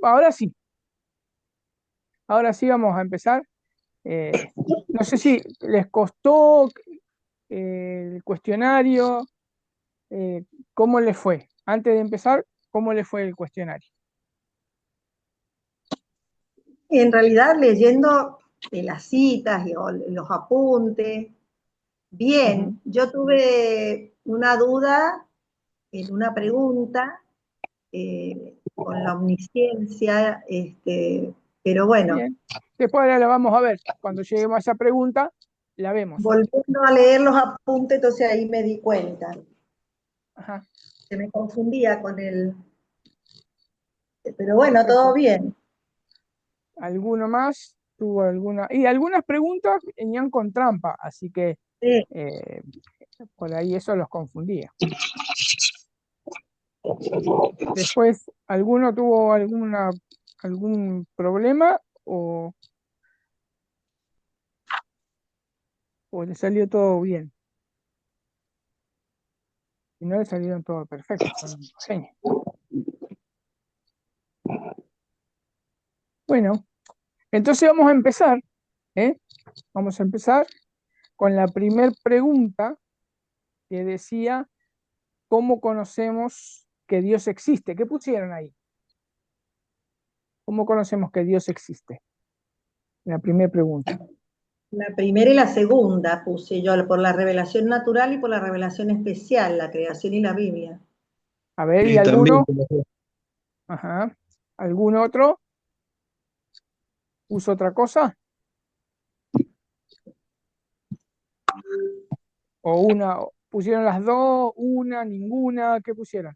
Ahora sí, ahora sí vamos a empezar. No sé si les costó el cuestionario, ¿cómo les fue? Antes de empezar, ¿cómo les fue el cuestionario? En realidad, leyendo las citas o los apuntes, Ujú. bien, yo tuve una duda en una pregunta con la omnisciencia, pero bueno, Bien. Después ahora la vamos a ver. Cuando lleguemos a esa pregunta, la vemos. volviendo a leer los apuntes, entonces ahí me di cuenta, Ajá, que me confundía con el, pero bueno, todo perfecto. bien. ¿Alguno más? ¿Tuvo alguna? Y algunas preguntas venían con trampa, así que Sí. eh, por ahí eso los confundía. Después, ¿alguno tuvo algún problema o le salió todo bien? Si no, le salieron todo perfecto, son genios. Bueno, entonces vamos a empezar, ¿eh? Vamos a empezar con la primer pregunta que decía, ¿cómo conocemos que Dios existe? ¿Qué pusieron ahí? ¿Cómo conocemos que Dios existe? La primera pregunta. La primera y la segunda puse yo, por la revelación natural y por la revelación especial, la creación y la Biblia. A ver, ¿y Sí, también. alguno? Ajá. ¿Algún otro puso otra cosa? ¿O una? ¿Pusieron las dos? ¿Una? ¿Ninguna? ¿Qué pusieron?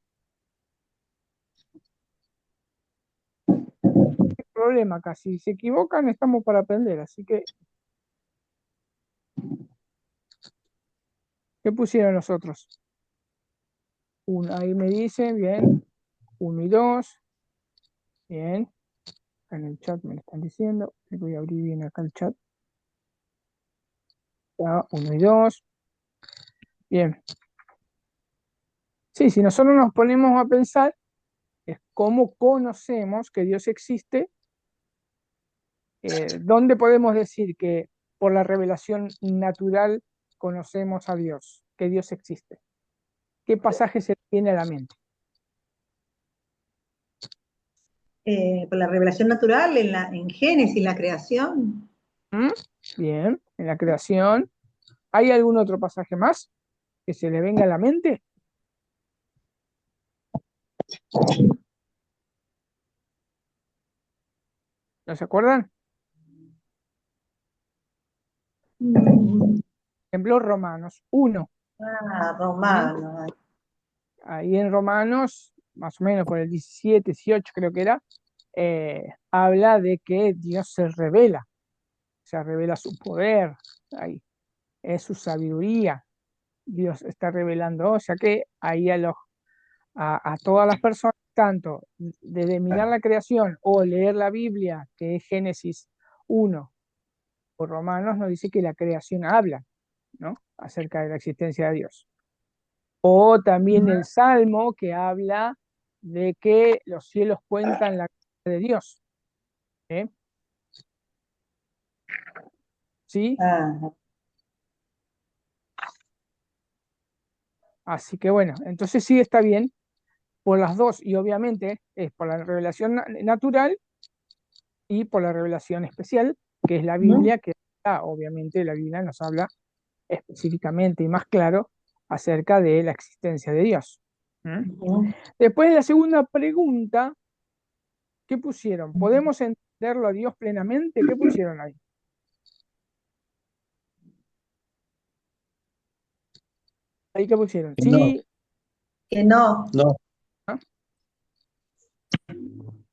No hay problema acá. Si se equivocan, estamos para aprender. Así que, ¿qué pusieron nosotros? Una, ahí me dicen, bien. Uno y dos, bien. Acá en el chat me lo están diciendo. Voy a abrir bien acá el chat. Ya, uno y dos, bien. Sí, si nosotros nos ponemos a pensar, es cómo conocemos que Dios existe. ¿Dónde podemos decir que por la revelación natural conocemos a Dios, que Dios existe? ¿Qué pasaje se tiene a la mente? Por la revelación natural en Génesis, la creación. ¿Mm? Bien, en la creación. ¿Hay algún otro pasaje más que se le venga a la mente? ¿No se acuerdan? Mm, Ejemplo, Romanos 1. ¿Mm? Romano. Ahí en Romanos, más o menos por el 17, 18 creo que era, habla de que Dios se revela su poder, ahí, es su sabiduría, Dios está revelando, o sea que ahí a todas las personas, tanto desde mirar la creación o leer la Biblia, que es Génesis 1, o Romanos, nos dice que la creación habla, ¿no? Acerca de la existencia de Dios. O también el Salmo que habla de que los cielos cuentan la gloria de Dios. ¿Eh? ¿Sí? Ah, Así que bueno, entonces sí está bien por las dos y obviamente es por la revelación natural y por la revelación especial, que es la ¿no? Biblia, que obviamente la Biblia nos habla específicamente y más claro acerca de la existencia de Dios. ¿Mm? Ujú. Después de la segunda pregunta, ¿qué pusieron? ¿Podemos entenderlo a Dios plenamente? ¿Qué pusieron ahí? ¿Ahí qué pusieron? No, Sí, Que no. no, ¿no?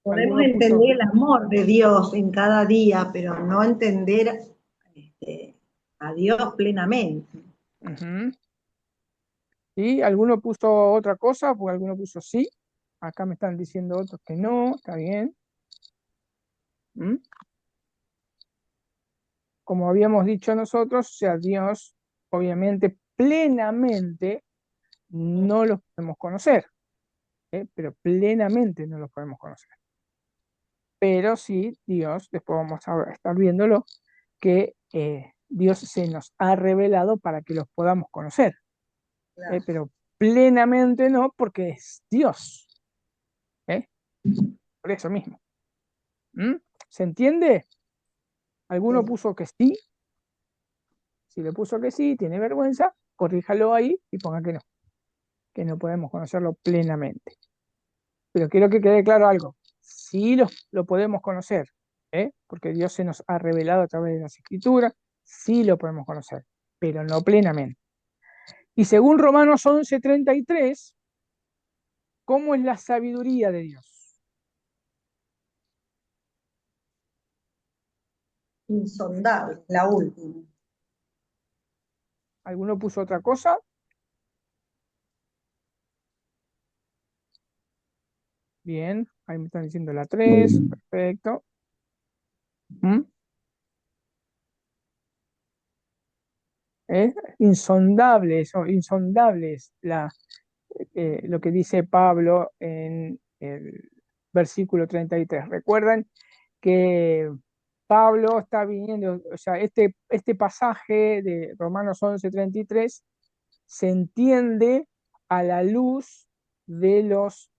Podemos Alguno puso, entender el amor de Dios en cada día, pero no entender a Dios plenamente. ujú, sí, alguno puso otra cosa, porque alguno puso sí. Acá me están diciendo otros que no, está bien. ¿Mm? Como habíamos dicho nosotros, o sea, Dios, obviamente, plenamente no los podemos conocer, ¿eh? Pero plenamente no los podemos conocer. pero sí Dios, después vamos a estar viéndolo, que Dios se nos ha revelado para que los podamos conocer, Claro. pero plenamente no, porque es Dios, ¿eh? Por eso mismo. ¿Mm? ¿Se entiende? ¿Alguno Sí. puso que sí? Si le puso que sí, tiene vergüenza, corríjalo ahí y ponga que no podemos conocerlo plenamente. Pero quiero que quede claro algo. Sí lo podemos conocer, porque Dios se nos ha revelado a través de las Escrituras, sí lo podemos conocer, pero no plenamente. Y según Romanos 11:33, ¿cómo es la sabiduría de Dios? Insondable, la última. ¿Alguno puso otra cosa? Bien, ahí me están diciendo la 3, perfecto. ¿Mm? Insondable, eso, insondable es lo que dice Pablo en el versículo 33. Recuerdan que Pablo está viniendo, o sea, este pasaje de Romanos 11:33 se entiende a la luz de los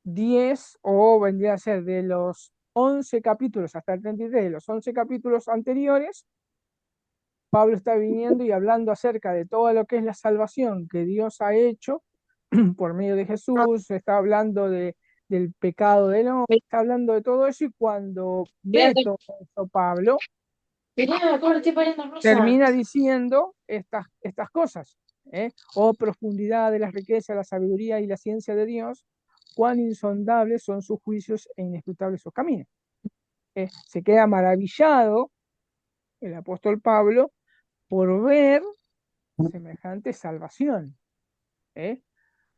10 o vendría a ser de los 11 capítulos hasta el 33, de los 11 capítulos anteriores. Pablo está viniendo y hablando acerca de todo lo que es la salvación que Dios ha hecho por medio de Jesús, está hablando del pecado del hombre, está hablando de todo eso, y cuando ve todo eso Pablo, termina diciendo estas cosas. Oh, profundidad de las riquezas, la sabiduría y la ciencia de Dios, cuán insondables son sus juicios e inescrutables sus caminos. Se queda maravillado el apóstol Pablo por ver semejante salvación, ¿eh?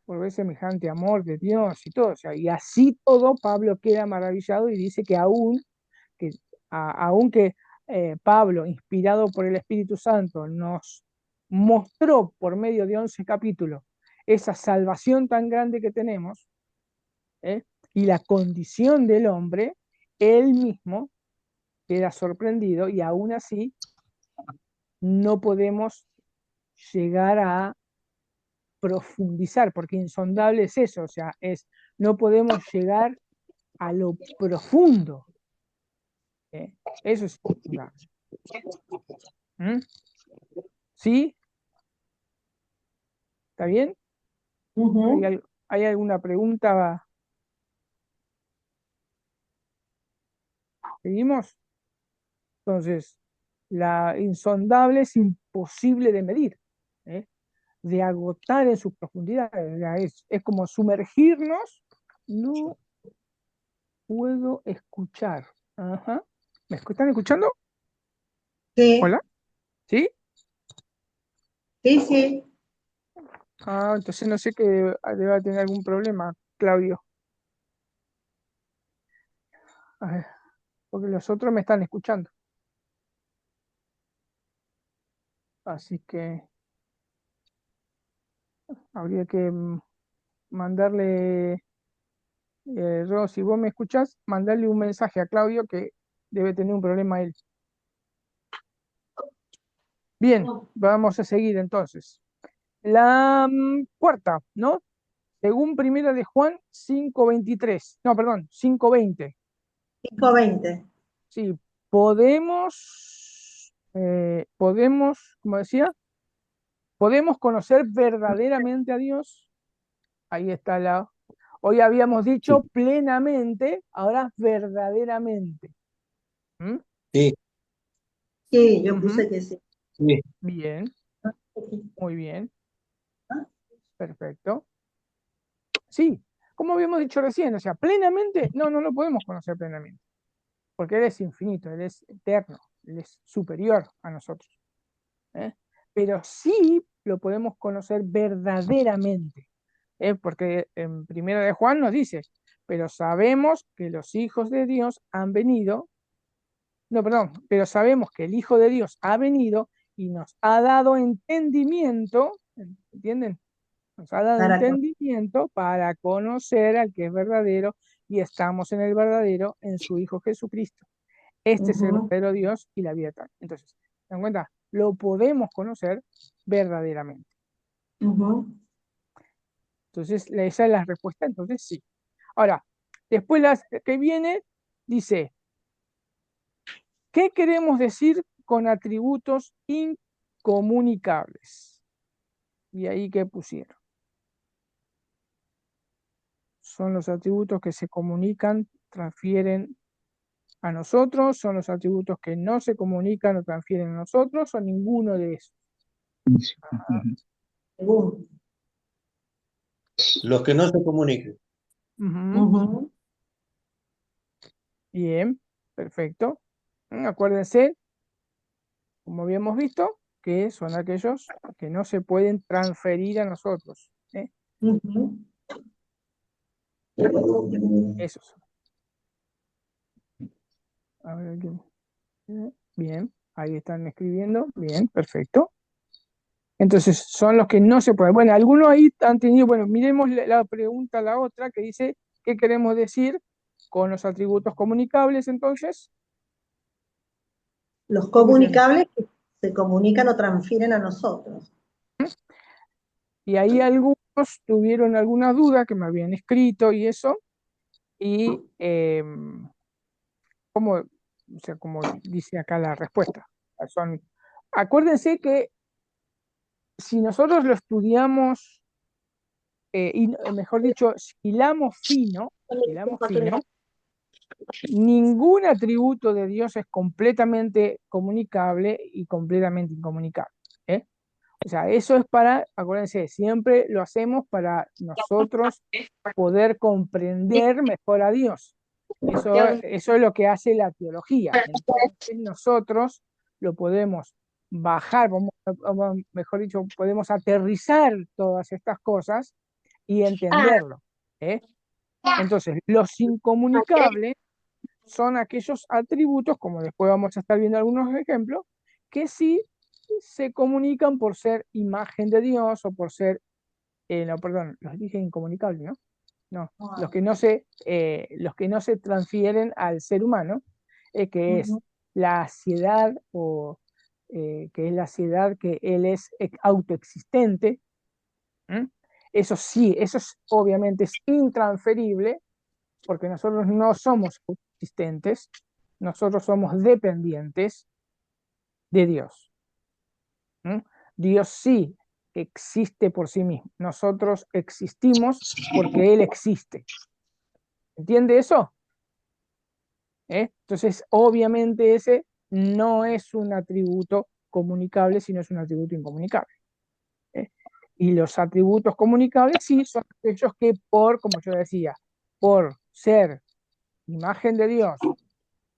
Por ver semejante amor de Dios y todo. O sea, y así todo, Pablo queda maravillado y dice que, aunque Pablo, inspirado por el Espíritu Santo, nos mostró por medio de 11 capítulos esa salvación tan grande que tenemos, ¿eh? Y la condición del hombre, él mismo queda sorprendido y aún así no podemos llegar a profundizar, porque insondable es eso, o sea, no podemos llegar a lo profundo. Eso es insondable. ¿Mm? ¿Sí? ¿Está bien? Ujú. ¿Hay alguna pregunta? ¿Seguimos? Entonces, la insondable es imposible de medir, ¿eh? De agotar en sus profundidades. Es como sumergirnos. No puedo escuchar. Ajá. ¿Están escuchando? Sí, ¿Hola? ¿Sí? sí, sí. Entonces no sé que deba tener algún problema, Claudio. A ver, porque los otros me están escuchando. Así que habría que mandarle, Ro, si vos me escuchás, mandarle un mensaje a Claudio que debe tener un problema él. Bien, vamos a seguir entonces. La cuarta, ¿no? Según primera de Juan 5:23. No, perdón, 5:20. 5:20. Sí, podemos, como decía, podemos conocer verdaderamente a Dios. Ahí está la. Hoy habíamos dicho plenamente, ahora verdaderamente. ¿Mm? Sí, Sí, yo Ujú. puse que sí. sí, Bien, muy bien, perfecto. Sí, como habíamos dicho recién, o sea, plenamente, no lo podemos conocer plenamente, porque Él es infinito, Él es eterno, Él es superior a nosotros. ¿Eh? Pero sí lo podemos conocer verdaderamente, porque en Primera de Juan nos dice, pero sabemos que los hijos de Dios han venido, no, perdón, pero sabemos que el Hijo de Dios ha venido y nos ha dado entendimiento, ¿entienden? Nos ha dado Para con- entendimiento para conocer al que es verdadero, y estamos en el verdadero, en su Hijo Jesucristo. Este es el Ujú, verdadero Dios y la vida eterna. Entonces, ¿se dan cuenta? Lo podemos conocer verdaderamente. ujú. Entonces, esa es la respuesta, entonces sí. Ahora, después las que viene, dice, ¿qué queremos decir con atributos incomunicables? Y ahí que pusieron. Son los atributos que se comunican, transfieren a nosotros, son los atributos que no se comunican o transfieren a nosotros, o ninguno de esos. Ajá. Según. Los que no se comunican. Ujú. Ujú. Bien, perfecto. Acuérdense, como habíamos visto, que son aquellos que no se pueden transferir a nosotros. Ujú. Esos son. A ver aquí. Bien, ahí están escribiendo. Bien, perfecto. Entonces, son los que no se pueden. Bueno, algunos ahí han tenido, bueno, miremos la pregunta, la otra, que dice, ¿qué queremos decir con los atributos comunicables entonces? Los ¿Qué pusieron? comunicables que se comunican o transfieren a nosotros. Y ahí algunos tuvieron alguna duda que me habían escrito y eso, y como, o sea, como dice acá la respuesta. Son, acuérdense que si nosotros lo estudiamos, y mejor dicho, si hilamos fino, ningún atributo de Dios es completamente comunicable y completamente incomunicable. ¿Eh? O sea, eso es para, acuérdense, siempre lo hacemos para nosotros poder comprender mejor a Dios. Eso es lo que hace la teología. Entonces nosotros lo podemos bajar, mejor dicho, podemos aterrizar todas estas cosas y entenderlo. ¿Eh? Entonces, los incomunicables son aquellos atributos, como después vamos a estar viendo algunos ejemplos, que sí se comunican por ser imagen de Dios o por ser, no, perdón, los dije incomunicables, ¿no? No, los que no se transfieren al ser humano, que es Ujú. la ansiedad o que es la ansiedad que él es autoexistente. ¿Mm? Eso sí, obviamente es intransferible porque nosotros no somos autoexistentes, nosotros somos dependientes de Dios. ¿Mm? Dios sí existe por sí mismo, nosotros existimos porque Él existe. ¿Entiende eso? Entonces, obviamente ese no es un atributo comunicable, sino es un atributo incomunicable. ¿Eh? Y los atributos comunicables sí son aquellos que como yo decía, por ser imagen de Dios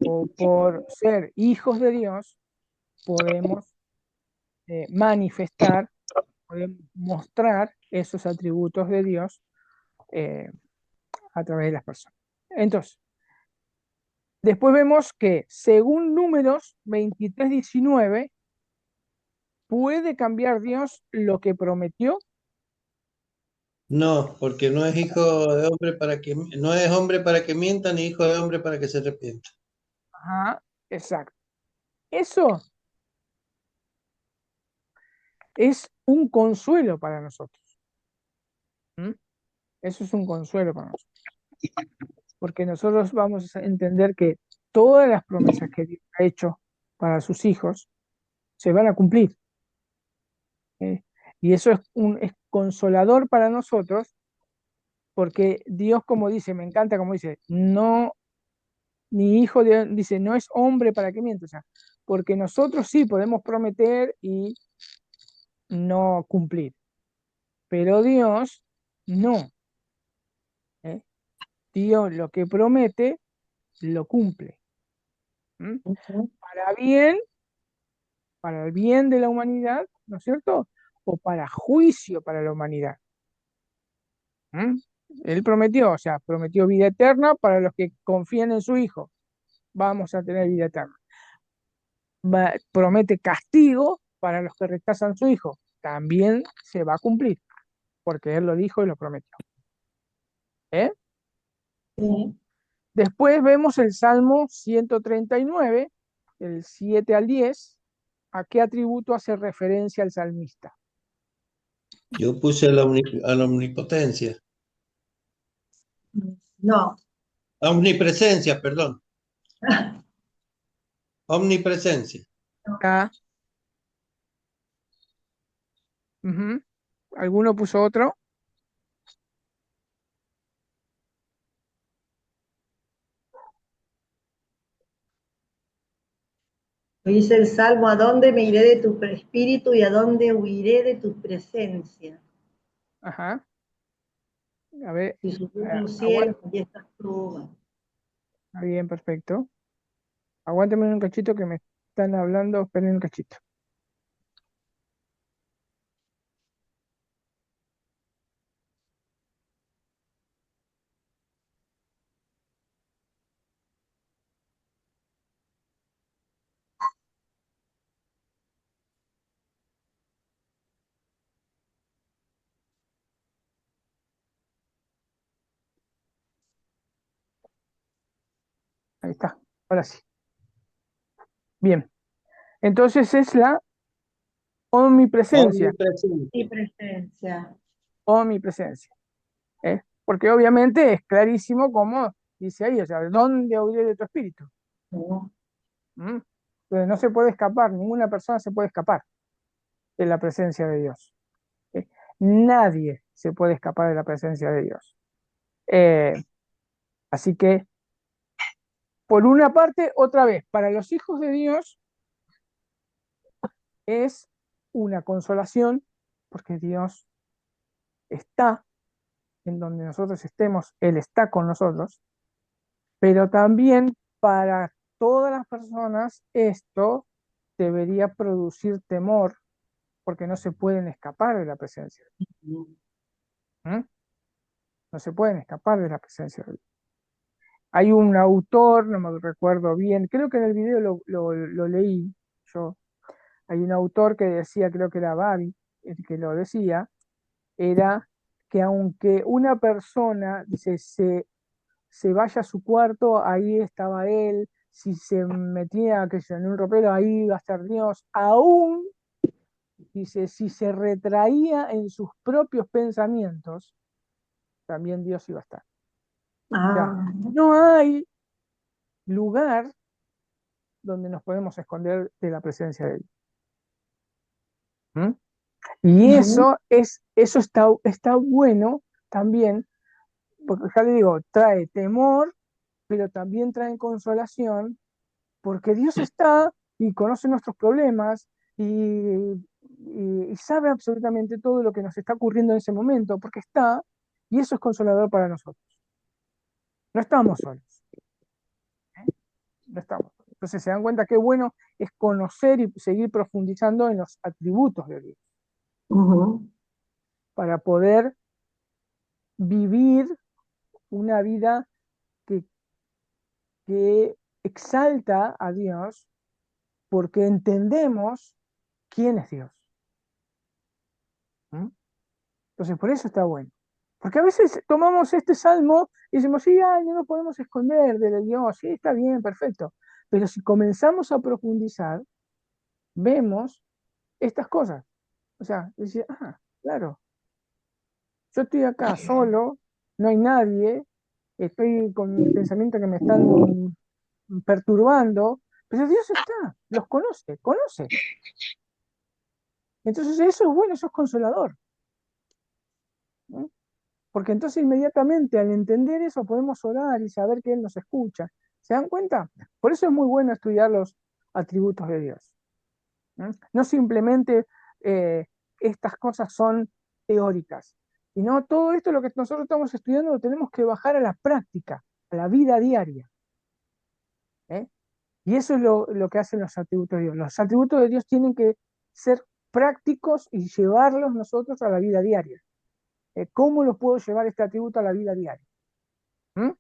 o por ser hijos de Dios, podemos manifestar, podemos mostrar esos atributos de Dios eh, a través de las personas. Entonces, después vemos que según Números 23:19, ¿puede cambiar Dios lo que prometió? No, porque no es hijo de hombre no es hombre para que mienta, ni hijo de hombre para que se arrepienta. Ajá, exacto. Eso es un consuelo para nosotros. ¿Mm? Eso es un consuelo para nosotros. Porque nosotros vamos a entender que todas las promesas que Dios ha hecho para sus hijos se van a cumplir. ¿Eh? Y eso es consolador para nosotros porque Dios, como dice, me encanta como dice, no, ni hijo de, dice, no es hombre para que mienta. O sea, porque nosotros sí podemos prometer y no cumplir, pero Dios no. ¿Eh? Dios lo que promete, lo cumple. ¿Mm? Ujú. Para bien, para el bien de la humanidad, ¿no es cierto? O para juicio para la humanidad. ¿Mm? Él prometió, o sea, prometió vida eterna para los que confían en su Hijo. Vamos a tener vida eterna. Promete castigo para los que rechazan a su Hijo. También se va a cumplir, porque Él lo dijo y lo prometió. ¿Eh? Sí. Después vemos el Salmo 139, el 7 al 10. ¿A qué atributo hace referencia el salmista? Yo puse a la omnipotencia. No, A omnipresencia, perdón. Omnipresencia. Ah, ujú. ¿Alguno puso otro? dice el Salmo, ¿a dónde me iré de tu espíritu y a dónde huiré de tu presencia? Ajá. A ver, Si subiera a los aguanta. cielos, allí estás tú. Bien, perfecto. Aguántame un cachito que me están hablando. Esperen un cachito. Ahí está. Ahora sí. Bien. Entonces es la omnipresencia. Omnipresencia. Y presencia. Omnipresencia. Porque obviamente es clarísimo como dice ahí, o sea, ¿dónde huiré de tu espíritu? ¿No? ¿Mm? Entonces no se puede escapar, ninguna persona se puede escapar de la presencia de Dios. ¿Sí? Nadie se puede escapar de la presencia de Dios. Eh, Así que, por una parte, otra vez, para los hijos de Dios es una consolación, porque Dios está en donde nosotros estemos, Él está con nosotros, pero también para todas las personas esto debería producir temor, porque no se pueden escapar de la presencia. ¿Mm? No se pueden escapar de la presencia de Dios. Hay un autor, no me recuerdo bien, creo que en el video lo leí yo. Hay un autor que decía, creo que era Bari, el que lo decía, era que aunque una persona, dice, se vaya a su cuarto, ahí estaba él, si se metía qué sé yo, en un ropero, ahí iba a estar Dios, aún, dice, si se retraía en sus propios pensamientos, también Dios iba a estar. O sea, Ah, no hay lugar donde nos podemos esconder de la presencia de Dios. ¿Mm? Y ujú. eso está bueno también, porque ya le digo, trae temor, pero también trae consolación, porque Dios está y conoce nuestros problemas y sabe absolutamente todo lo que nos está ocurriendo en ese momento, porque está, y eso es consolador para nosotros. No estamos solos, no estamos solos. Entonces se dan cuenta qué bueno es conocer y seguir profundizando en los atributos de Dios, Ujú. para poder vivir una vida que, que exalta a Dios, porque entendemos quién es Dios. ¿Mm? Entonces, por eso está bueno. Porque a veces tomamos este salmo y decimos, sí, ay, no nos podemos esconder de Dios, sí, está bien, perfecto. Pero si comenzamos a profundizar, vemos estas cosas. O sea, decir, claro, yo estoy acá solo, no hay nadie, estoy con mis pensamientos que me están perturbando, pero Dios está, los conoce. Entonces eso es bueno, eso es consolador. ¿No? Porque entonces inmediatamente al entender eso podemos orar y saber que Él nos escucha. ¿Se dan cuenta? Por eso es muy bueno estudiar los atributos de Dios. ¿No? No simplemente estas cosas son teóricas, sino todo esto lo que nosotros estamos estudiando lo tenemos que bajar a la práctica, a la vida diaria. ¿Eh? Y eso es lo que hacen los atributos de Dios. Los atributos de Dios tienen que ser prácticos y llevarlos nosotros a la vida diaria. ¿Cómo los puedo llevar este atributo a la vida diaria? ¿Mm?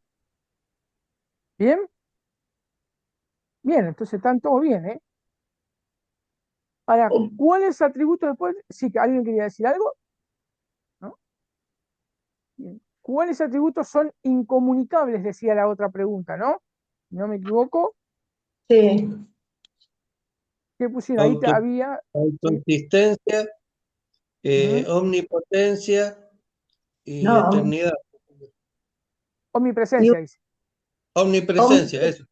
¿Bien? Bien, entonces están todos bien, ¿eh? Ahora, ¿cuáles atributos después? Sí, que alguien quería decir algo, ¿no? Bien. ¿Cuáles atributos son incomunicables? Decía la otra pregunta, ¿no? ¿No me equivoco? Sí. ¿Qué pusieron? Ahí Auto, había, ¿sí? autoexistencia, Ujú. omnipotencia y No, eternidad. y, Omnipresencia, dice. Omnipresencia, eso.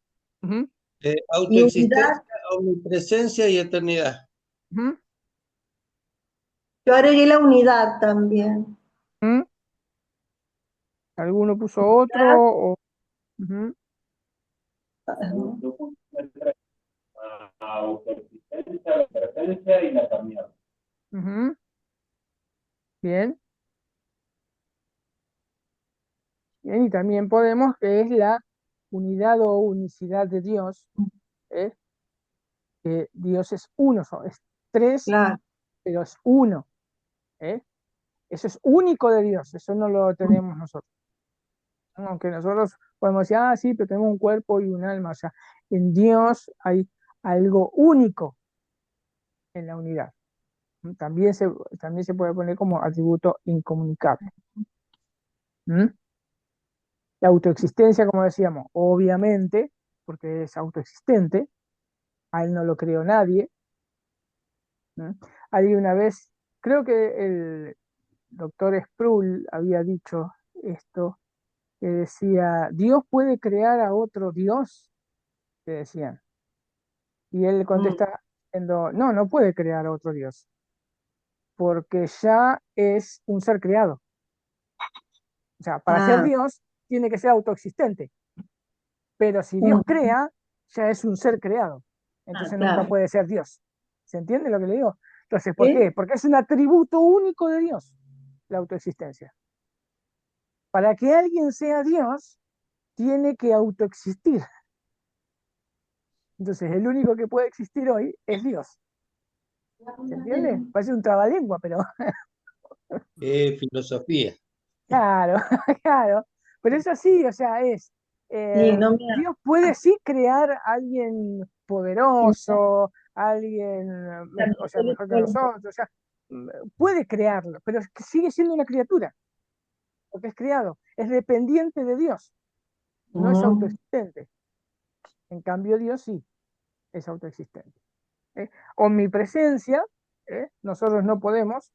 Ujú, y unidad, Autoexistencia, omnipresencia y eternidad. ujú, yo agregué la unidad también. ujú. ¿Alguno puso otro? Ujú, Autoexistencia, presencia y la eternidad. ujú. Bien. Bien, y también podemos, que es la unidad o unicidad de Dios, ¿eh? Que Dios es uno, es tres, Claro. pero es uno, ¿eh? Eso es único de Dios, eso no lo tenemos nosotros. Aunque nosotros podemos decir, ah, sí, pero tenemos un cuerpo y un alma, o sea, en Dios hay algo único en la unidad. También se puede poner como atributo incomunicable. ¿Mm? La autoexistencia, como decíamos, obviamente, porque es autoexistente, a él no lo creó nadie. ¿Mm? Alguien una vez, creo que el doctor Sproul había dicho esto, que decía, ¿Dios puede crear a otro Dios? Que decían. Y él Mm. contesta diciendo, no, no puede crear a otro Dios, porque ya es un ser creado. O sea, para ser Ah, Dios tiene que ser autoexistente, pero si Dios mm. crea, ya es un ser creado. Ah, Entonces nunca claro. puede ser Dios. ¿Se entiende lo que le digo? Entonces, ¿por qué? ¿Sí? Porque es un atributo único de Dios, la autoexistencia. Para que alguien sea Dios, tiene que autoexistir. Entonces, el único que puede existir hoy es Dios. ¿Se entiende? Parece un trabalengua, pero Filosofía. claro, claro. Pero es así, o sea, Sí, no me... Dios puede sí crear a alguien poderoso, alguien, o sea, mejor que nosotros, o sea, puede crearlo, pero es que sigue siendo una criatura, porque es creado, es dependiente de Dios, no es Mm. autoexistente. En cambio, Dios sí es autoexistente. ¿Eh? Omnipresencia, nosotros no podemos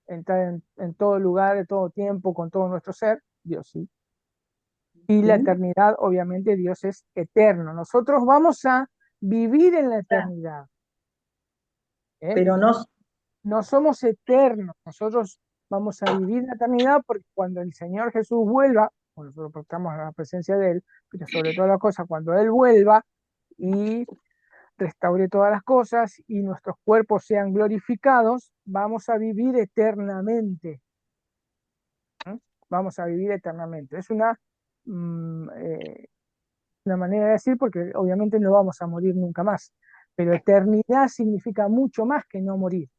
entrar en todo lugar, en todo tiempo, con todo nuestro ser, Dios sí. Y la Sí. eternidad, obviamente, Dios es eterno. Nosotros vamos a vivir en la Claro. eternidad, ¿eh? Pero no, No somos eternos, nosotros vamos a vivir en la eternidad porque cuando el Señor Jesús vuelva, bueno, nosotros estamos en la presencia de Él, pero sobre todas las cosas, cuando Él vuelva y restaure todas las cosas y nuestros cuerpos sean glorificados, vamos a vivir eternamente. ¿Eh? Vamos a vivir eternamente. Es una manera de decir porque obviamente no vamos a morir nunca más, pero eternidad significa mucho más que no morir.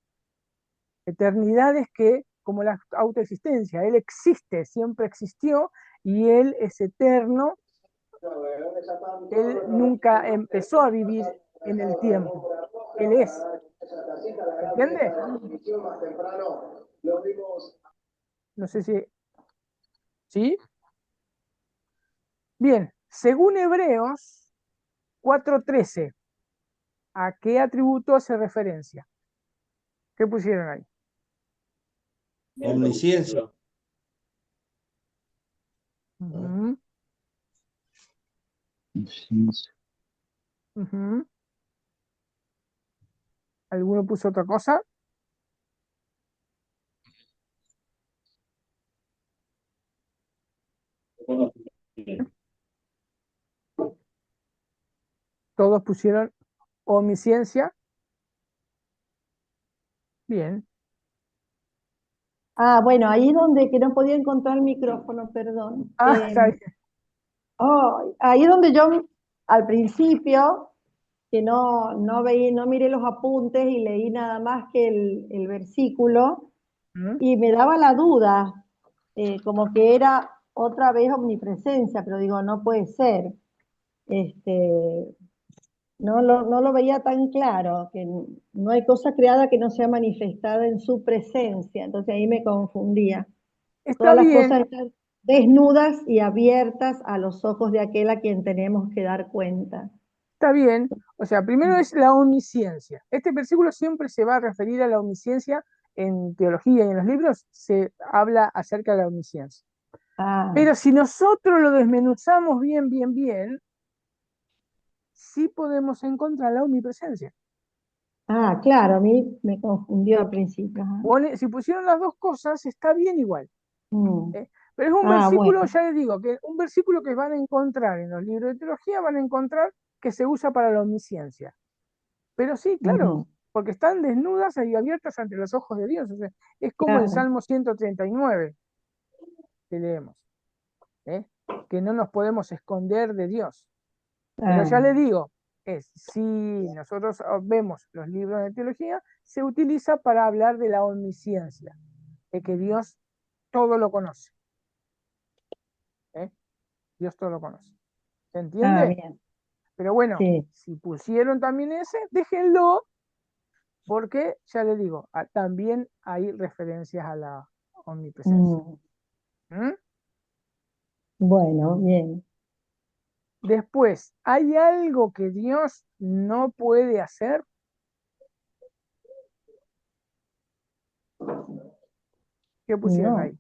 Eternidad es que, como la autoexistencia, Él existe, siempre existió y Él es eterno. Él nunca empezó a vivir en el tiempo. Él es. ¿Se entiende? No sé si... ¿Sí? Bien, según Hebreos 4:13, ¿a qué atributo hace referencia? ¿Qué pusieron ahí? Omnisciencia. Ujú, ujú. ¿Alguno puso otra cosa? Todos pusieron omnisciencia. Bien. ah, bueno, ahí donde que no podía encontrar el micrófono, perdón. Ah, está bien. Oh, ahí donde yo al principio, que no veí, no miré los apuntes y leí nada más que el versículo, ¿Mm? y me daba la duda, como que era otra vez omnipresencia, pero digo, no puede ser. Este, no lo veía tan claro, que no hay cosa creada que no sea manifestada en su presencia, entonces ahí me confundía. Está Todas las bien, cosas desnudas y abiertas a los ojos de aquel a quien tenemos que dar cuenta. Está bien. O sea, primero es la omnisciencia. Este versículo siempre se va a referir a la omnisciencia. En teología y en los libros se habla acerca de la omnisciencia. Ah, Pero si nosotros lo desmenuzamos bien, bien, bien, sí podemos encontrar la omnipresencia. claro, a mí me confundió al principio. Ajá. Si pusieron las dos cosas, está bien igual. Mm. Pero es un Ah, versículo, bueno. ya les digo, que un versículo que van a encontrar en los libros de teología, van a encontrar que se usa para la omnisciencia. Pero sí, claro, Ujú, porque están desnudas y abiertas ante los ojos de Dios. O sea, es como el claro. Salmo 139 que leemos, ¿eh? Que no nos podemos esconder de Dios. Pero Ah, ya le digo, si nosotros vemos los libros de teología, se utiliza para hablar de la omnisciencia, de que Dios todo lo conoce. ¿eh? Dios todo lo conoce. ¿Se entiende? bien. Pero bueno, Sí. si pusieron también ese, déjenlo, porque ya le digo, también hay referencias a la omnipresencia. Mm, ¿Mm? bueno, bien. Después, ¿hay algo que Dios no puede hacer? ¿Qué pusieron No. ahí?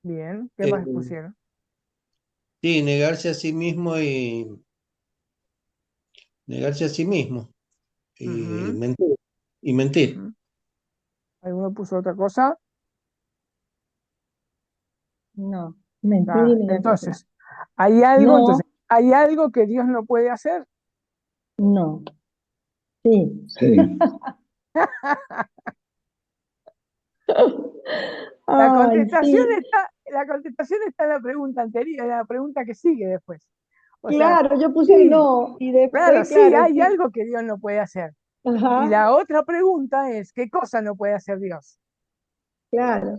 Bien, ¿qué Eh, más pusieron? sí, negarse a sí mismo y Ujú, mentir. Y mentir. ujú. ¿Alguno puso otra cosa? No. Mentir y negarse. Entonces, entonces, No, ¿hay algo que Dios no puede hacer? no. Sí. Sí. Ay, sí. La contestación está en la pregunta anterior, en la pregunta que sigue después. O sea, Claro, yo puse sí, no y claro, después, sí, claro, hay sí. algo que Dios no puede hacer. Y Ajá, la otra pregunta es, ¿qué cosa no puede hacer Dios? claro.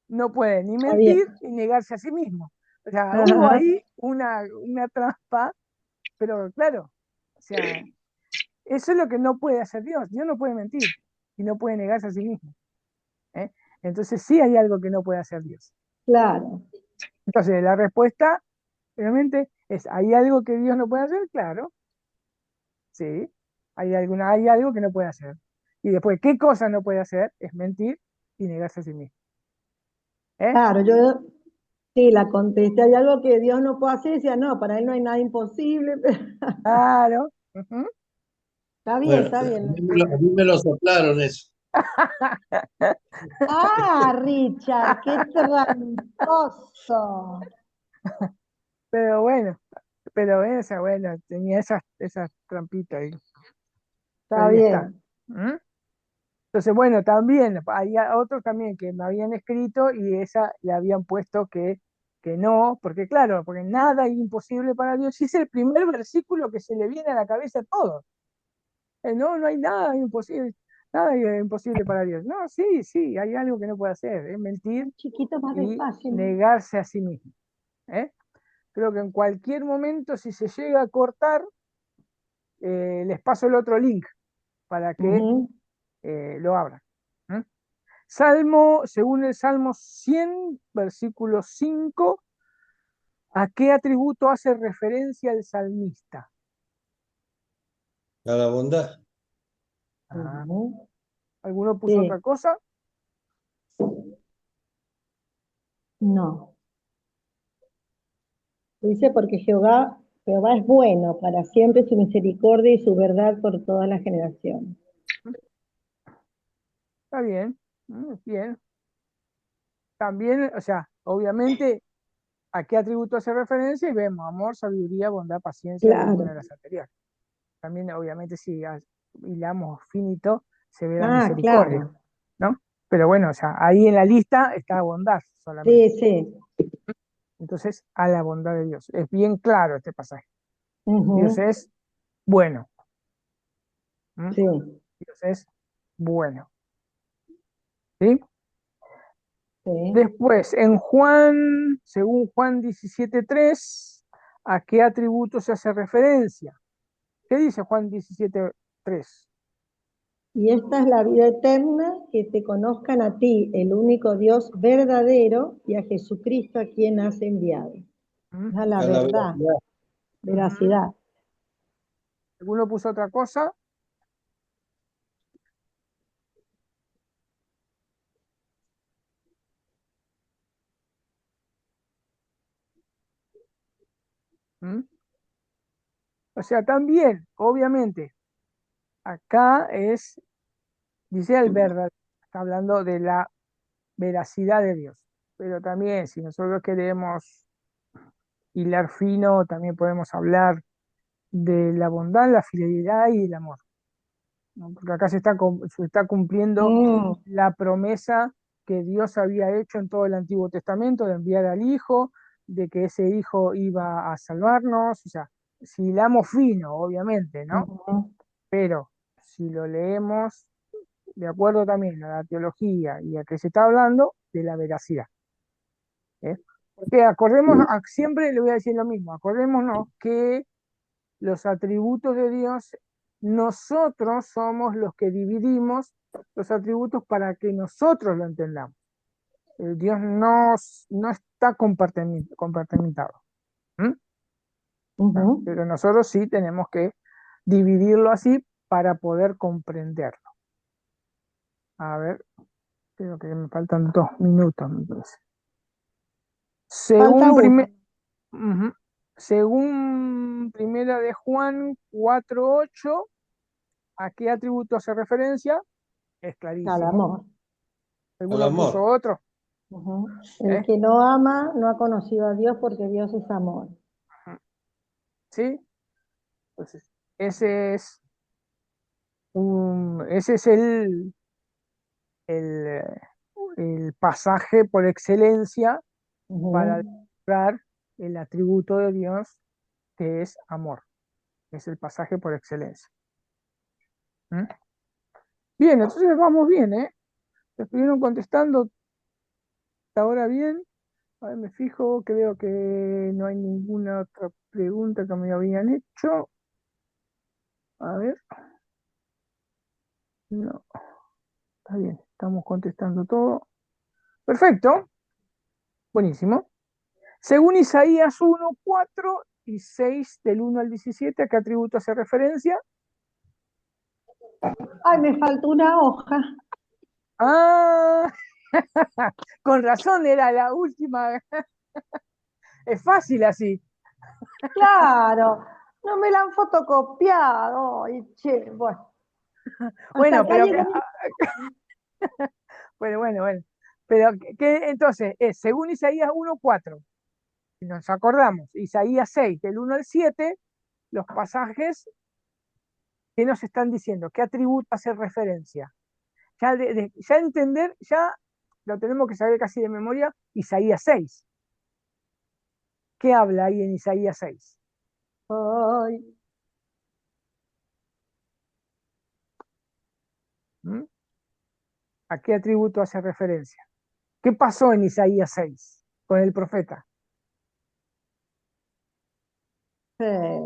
No puede ni Está mentir bien. ni negarse a sí mismo. O sea, hubo Ajá, ahí una trampa, pero claro, o sea, eso es lo que no puede hacer Dios. Dios no puede mentir y no puede negarse a sí mismo. ¿eh? Entonces sí hay algo que no puede hacer Dios. claro. Entonces la respuesta realmente es, ¿hay algo que Dios no puede hacer? Claro, sí, hay algo que no puede hacer. Y después, ¿qué cosa no puede hacer? Es mentir y negarse a sí mismo. ¿eh? Claro, yo sí la contesté. Hay algo que Dios no puede hacer. Y decía, no, para él no hay nada imposible. Claro. Ujú. Bueno, Está bien. a mí me lo soplaron eso. Richard, qué tramposo. Pero esa, bueno, tenía esas trampitas ahí. Pero Está ahí está. bien. ¿Mm? Entonces, bueno, también, hay otros también que me habían escrito y esa le habían puesto que no, porque claro, porque nada es imposible para Dios. Y es el primer versículo que se le viene a la cabeza a todos. No, no hay nada es imposible para Dios. No, sí, sí, hay algo que no puede hacer, es mentir Un chiquito más y despacio. negarse a sí mismo. ¿eh? Creo que en cualquier momento, si se llega a cortar, les paso el otro link para que Ujú. lo abran. Según el Salmo 100, versículo 5, ¿a qué atributo hace referencia el salmista? A la bondad. Ah, Ujú. ¿alguno puso otra Sí, cosa? no. Dice porque Jehová es bueno, para siempre su misericordia y su verdad por todas las generaciones. Está bien, bien. También, o sea, obviamente, ¿a qué atributo hace referencia? Y vemos amor, sabiduría, bondad, paciencia y alguna Claro. de las anteriores. También, obviamente, si hilamos finito, se ve la misericordia, Claro. ¿no? Pero bueno, o sea, ahí en la lista está bondad solamente. Sí, sí. Entonces, a la bondad de Dios. Es bien claro este pasaje. Dios Ujú. es bueno. ¿m? Sí, Dios es bueno. ¿Sí? sí. Después, según Juan 17:3, ¿a qué atributo se hace referencia? ¿Qué dice Juan 17:3? Y esta es la vida eterna, que te conozcan a ti, el único Dios verdadero, y a Jesucristo a quien has enviado. ¿Mm? Esa es la A la verdad, veracidad. veracidad. ¿Alguno puso otra cosa? ¿Mm? O sea, también, obviamente, acá dice el verdadero, está hablando de la veracidad de Dios. Pero también, si nosotros queremos hilar fino, también podemos hablar de la bondad, la fidelidad y el amor, ¿no? Porque acá se está cumpliendo Mm, la promesa que Dios había hecho en todo el Antiguo Testamento de enviar al Hijo, de que ese Hijo iba a salvarnos, o sea, si hilamos fino, obviamente, ¿no? ujú. Pero si lo leemos de acuerdo también a la teología y a que se está hablando de la veracidad, ¿eh? Porque siempre le voy a decir lo mismo, acordémonos que los atributos de Dios, nosotros somos los que dividimos los atributos para que nosotros lo entendamos. Dios no está compartimentado. ¿Mm? ¿Ah? Ujú. Pero nosotros sí tenemos que dividirlo así para poder comprenderlo. A ver, creo que me faltan 2 minutos, me parece. Falta Según, uno. Ujú. Según Primera de Juan 4:8, ¿a qué atributo hace referencia? Es Al clarísimo. amor. Al ¿Alguno puso amor. otro? Ujú. El ¿Eh? que no ama no ha conocido a Dios, porque Dios es amor. ¿Sí? Entonces, ese es, ese es el, el pasaje por excelencia para Ujú. demostrar el atributo de Dios, que es amor. Es el pasaje por excelencia. ¿Mm? Bien, entonces vamos bien, ¿eh? Estuvieron contestando hasta ahora bien. A ver, me fijo, creo que no hay ninguna otra pregunta que me habían hecho. A ver, no, está bien, estamos contestando todo. Perfecto, buenísimo. Según Isaías 1:4 y 6, del 1 al 17, ¿a qué atributo hace referencia? Ay, me faltó una hoja. Ah, con razón era la última. Es fácil así. Claro, no me la han fotocopiado. Ay, che, bueno, hasta Bueno, acá pero llegó mi... bueno. Pero entonces es según Isaías 1:4. Si nos acordamos, Isaías 6, del 1 al 7, los pasajes que nos están diciendo, qué atributo hace referencia. Ya entender, ya lo tenemos que saber casi de memoria, Isaías 6. ¿Qué habla ahí en Isaías 6? Ay, ¿Mm? ¿A qué atributo hace referencia? ¿Qué pasó en Isaías 6 con el profeta? eh,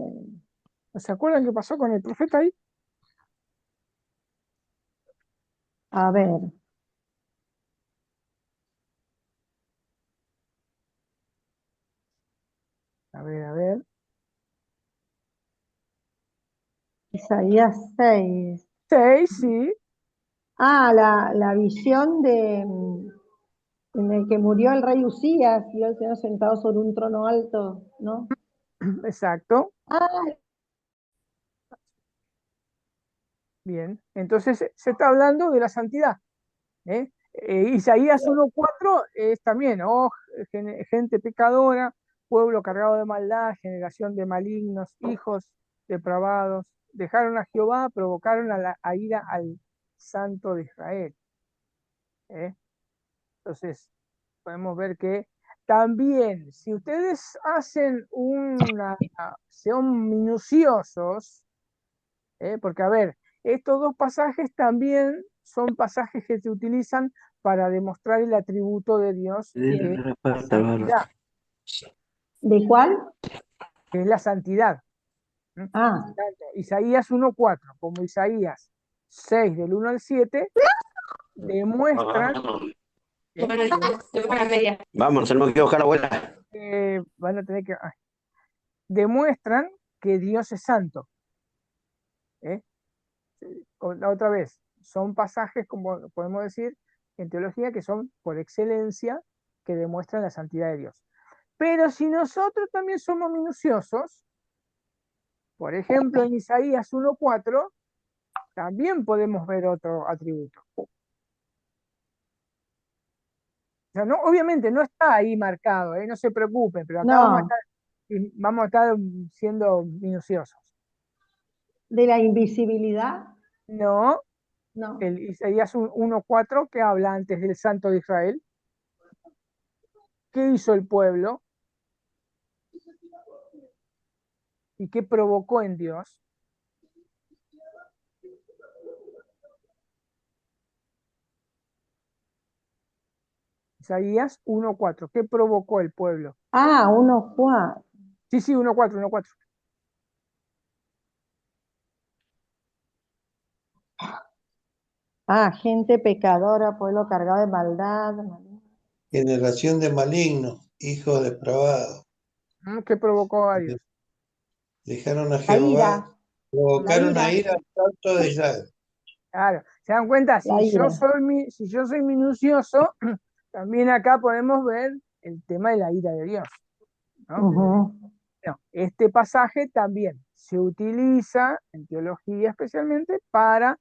¿No se acuerdan qué pasó con el profeta ahí? a ver, A ver. Isaías 6. 6, sí, Ah, la visión en el que murió el rey Usías, y el Señor sentado sobre un trono alto, ¿no? exacto. Ah, Bien. Entonces se está hablando de la santidad. Isaías 1:4 es también, oh, gente pecadora, pueblo cargado de maldad, generación de malignos, hijos depravados, dejaron a Jehová, provocaron a ira al Santo de Israel. ¿Eh? Entonces, podemos ver que también, si ustedes son minuciosos, porque a ver, estos dos pasajes también son pasajes que se utilizan para demostrar el atributo de Dios, que es la santidad, ¿de cuál? que es la santidad. ¿Mm? Ah, Tanto Isaías 1:4 como Isaías 6 del 1 al 7 demuestran, Vamos, tenemos que buscar a la abuela. van a tener que, demuestran que Dios es santo. ¿eh? Otra vez, son pasajes, como podemos decir, en teología, que son por excelencia, que demuestran la santidad de Dios. Pero si nosotros también somos minuciosos, por ejemplo, en Isaías 1:4, también podemos ver otro atributo. O sea, no, obviamente no está ahí marcado, no se preocupen, pero acá No, vamos a estar siendo minuciosos. de la invisibilidad, No, no. el Isaías 1:4 que habla antes del Santo de Israel. ¿Qué hizo el pueblo? ¿Y qué provocó en Dios? Isaías 1:4. ¿Qué provocó el pueblo? Ah, 1:4. Sí, 1:4, 1:4. Ah, gente pecadora, pueblo cargado de maldad. Generación de malignos, hijos depravados. ¿Qué provocó a Dios? Dejaron a La ira, Jehová, provocaron la a ira. ira al santo de Israel. Claro, ¿se dan cuenta? La ira. Si yo soy minucioso, también acá podemos ver el tema de la ira de Dios, ¿no? Ujú. No, este pasaje también se utiliza en teología especialmente para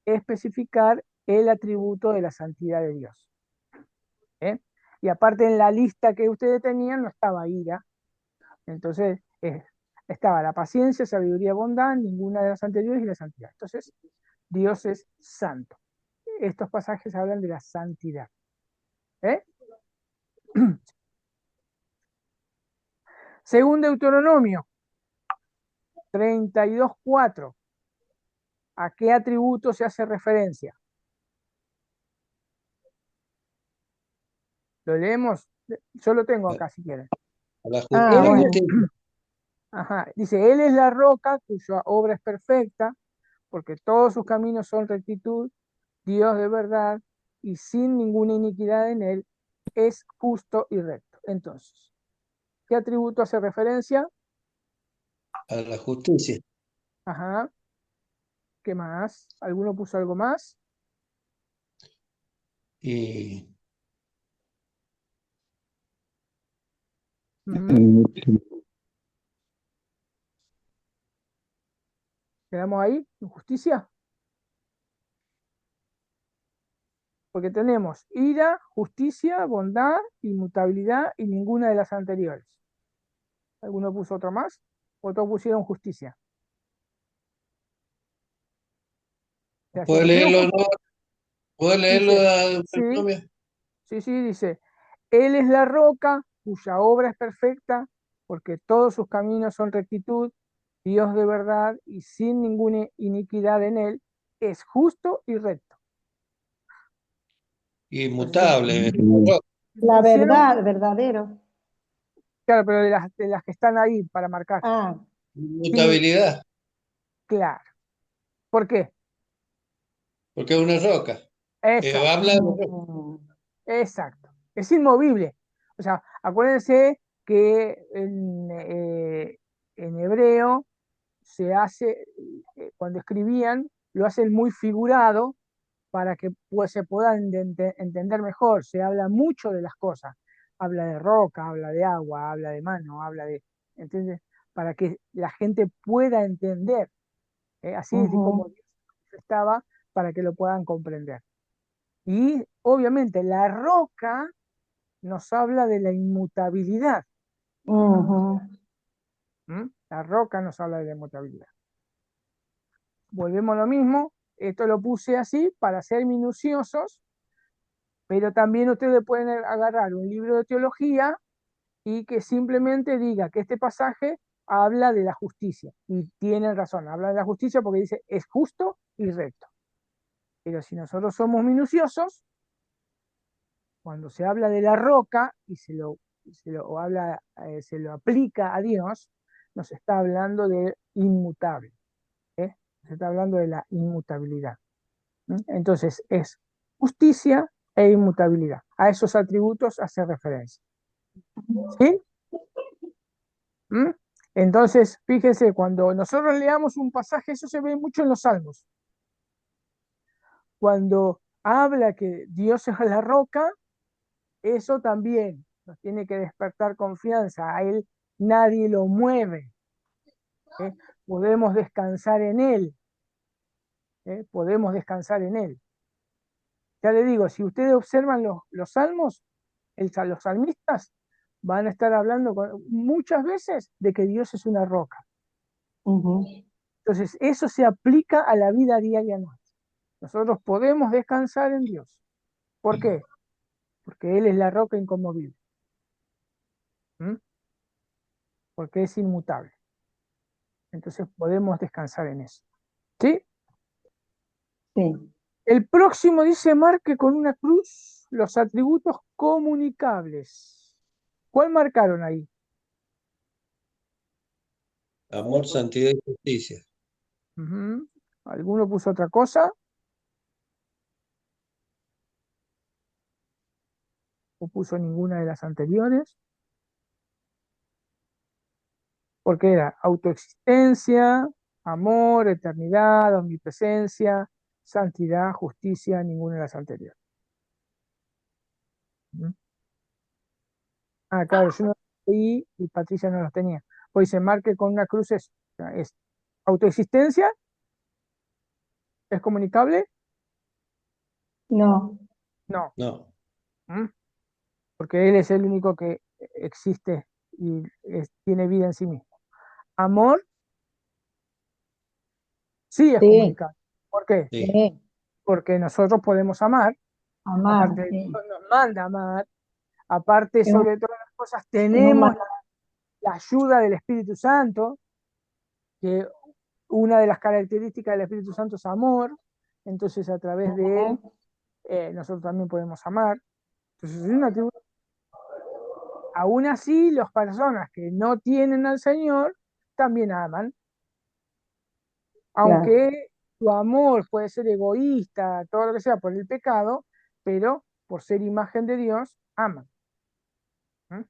especificar el atributo de la santidad de Dios. ¿eh? Y aparte en la lista que ustedes tenían no estaba ira, entonces estaba la paciencia, sabiduría, bondad, ninguna de las anteriores y la santidad. Entonces, Dios es santo. Estos pasajes hablan de la santidad. Según Deuteronomio 32:4, ¿a qué atributo se hace referencia? ¿Lo leemos? Yo lo tengo acá si quieren. A la Ah, Él es, justicia. dice, Él es la roca cuya obra es perfecta, porque todos sus caminos son rectitud, Dios de verdad, y sin ninguna iniquidad en Él, es justo y recto. Entonces, ¿qué atributo hace referencia? A la justicia. Ajá. ¿Qué más? ¿Alguno puso algo más? Y Ujú. ¿Quedamos ahí? ¿Justicia? Porque tenemos ira, justicia, bondad, inmutabilidad y ninguna de las anteriores. ¿Alguno puso otro más? ¿O todos pusieron justicia? O sea, si ¿puede pusieron leerlo, justicia, no? ¿Puede leerlo dice, a sí, Deuteronomio? sí, dice, Él es la roca cuya obra es perfecta, porque todos sus caminos son rectitud, Dios de verdad y sin ninguna iniquidad en Él, es justo y recto. Entonces, Inmutable. La pusieron, verdad, verdadero. claro, pero de las que están ahí para marcar. Ah, Sí, Inmutabilidad, claro. ¿Por qué? porque es una roca. Exacto, Habla de mm, exacto. Es inmovible. O sea, acuérdense que en hebreo se hace, cuando escribían, lo hacen muy figurado para que se pueda entender mejor. Se habla mucho de las cosas. Habla de roca, habla de agua, habla de mano, habla de, ¿entiendes? Para que la gente pueda entender. Así es de como ujú, Dios estaba para que lo puedan comprender. Y obviamente la roca nos habla de la inmutabilidad. ujú, La roca nos habla de la inmutabilidad. Volvemos a lo mismo, esto lo puse así para ser minuciosos, pero también ustedes pueden agarrar un libro de teología y que simplemente diga que este pasaje habla de la justicia. Y tienen razón, habla de la justicia porque dice es justo y recto. Pero si nosotros somos minuciosos, cuando se habla de la roca y se lo aplica a Dios, nos está hablando de inmutable. Se está hablando de la inmutabilidad. Entonces es justicia e inmutabilidad. A esos atributos hace referencia. ¿Sí? ¿Mm? Entonces, fíjense, cuando nosotros leamos un pasaje, eso se ve mucho en los Salmos. Cuando habla que Dios es la roca, eso también nos tiene que despertar confianza. A Él nadie lo mueve. ¿Eh? Podemos descansar en Él. Podemos descansar en Él. Ya le digo, si ustedes observan los salmos, los salmistas van a estar hablando muchas veces de que Dios es una roca. Ujú. Entonces, eso se aplica a la vida diaria nuestra. Nosotros podemos descansar en Dios. ¿Por qué? Porque Él es la roca inconmovible. Porque es inmutable. Entonces podemos descansar en eso. ¿Sí? Sí. El próximo dice: marque con una cruz los atributos comunicables. ¿Cuál marcaron ahí? Amor, santidad y justicia. ¿Alguno puso otra cosa? ¿O puso ninguna de las anteriores? Porque era autoexistencia, amor, eternidad, omnipresencia, santidad, justicia, ninguna de las anteriores. Claro, yo no los leí y Patricia no los tenía. Pues se marque con una cruz es autoexistencia, es comunicable, No, no, No, porque Él es el único que existe y tiene vida en sí mismo. Amor, sí es sí, comunicable. ¿Por qué? sí. sí, Porque nosotros podemos amar, amar, aparte de sí. Dios nos manda a amar, aparte Es un, sobre todas las cosas es un tenemos la ayuda del Espíritu Santo, que una de las características del Espíritu Santo es amor, entonces a través de él manual. nosotros también podemos amar. Entonces es un atributo. Aún así, las personas que no tienen al Señor también aman, Claro, aunque su amor puede ser egoísta, todo lo que sea por el pecado, pero por ser imagen de Dios, aman. ¿Mm?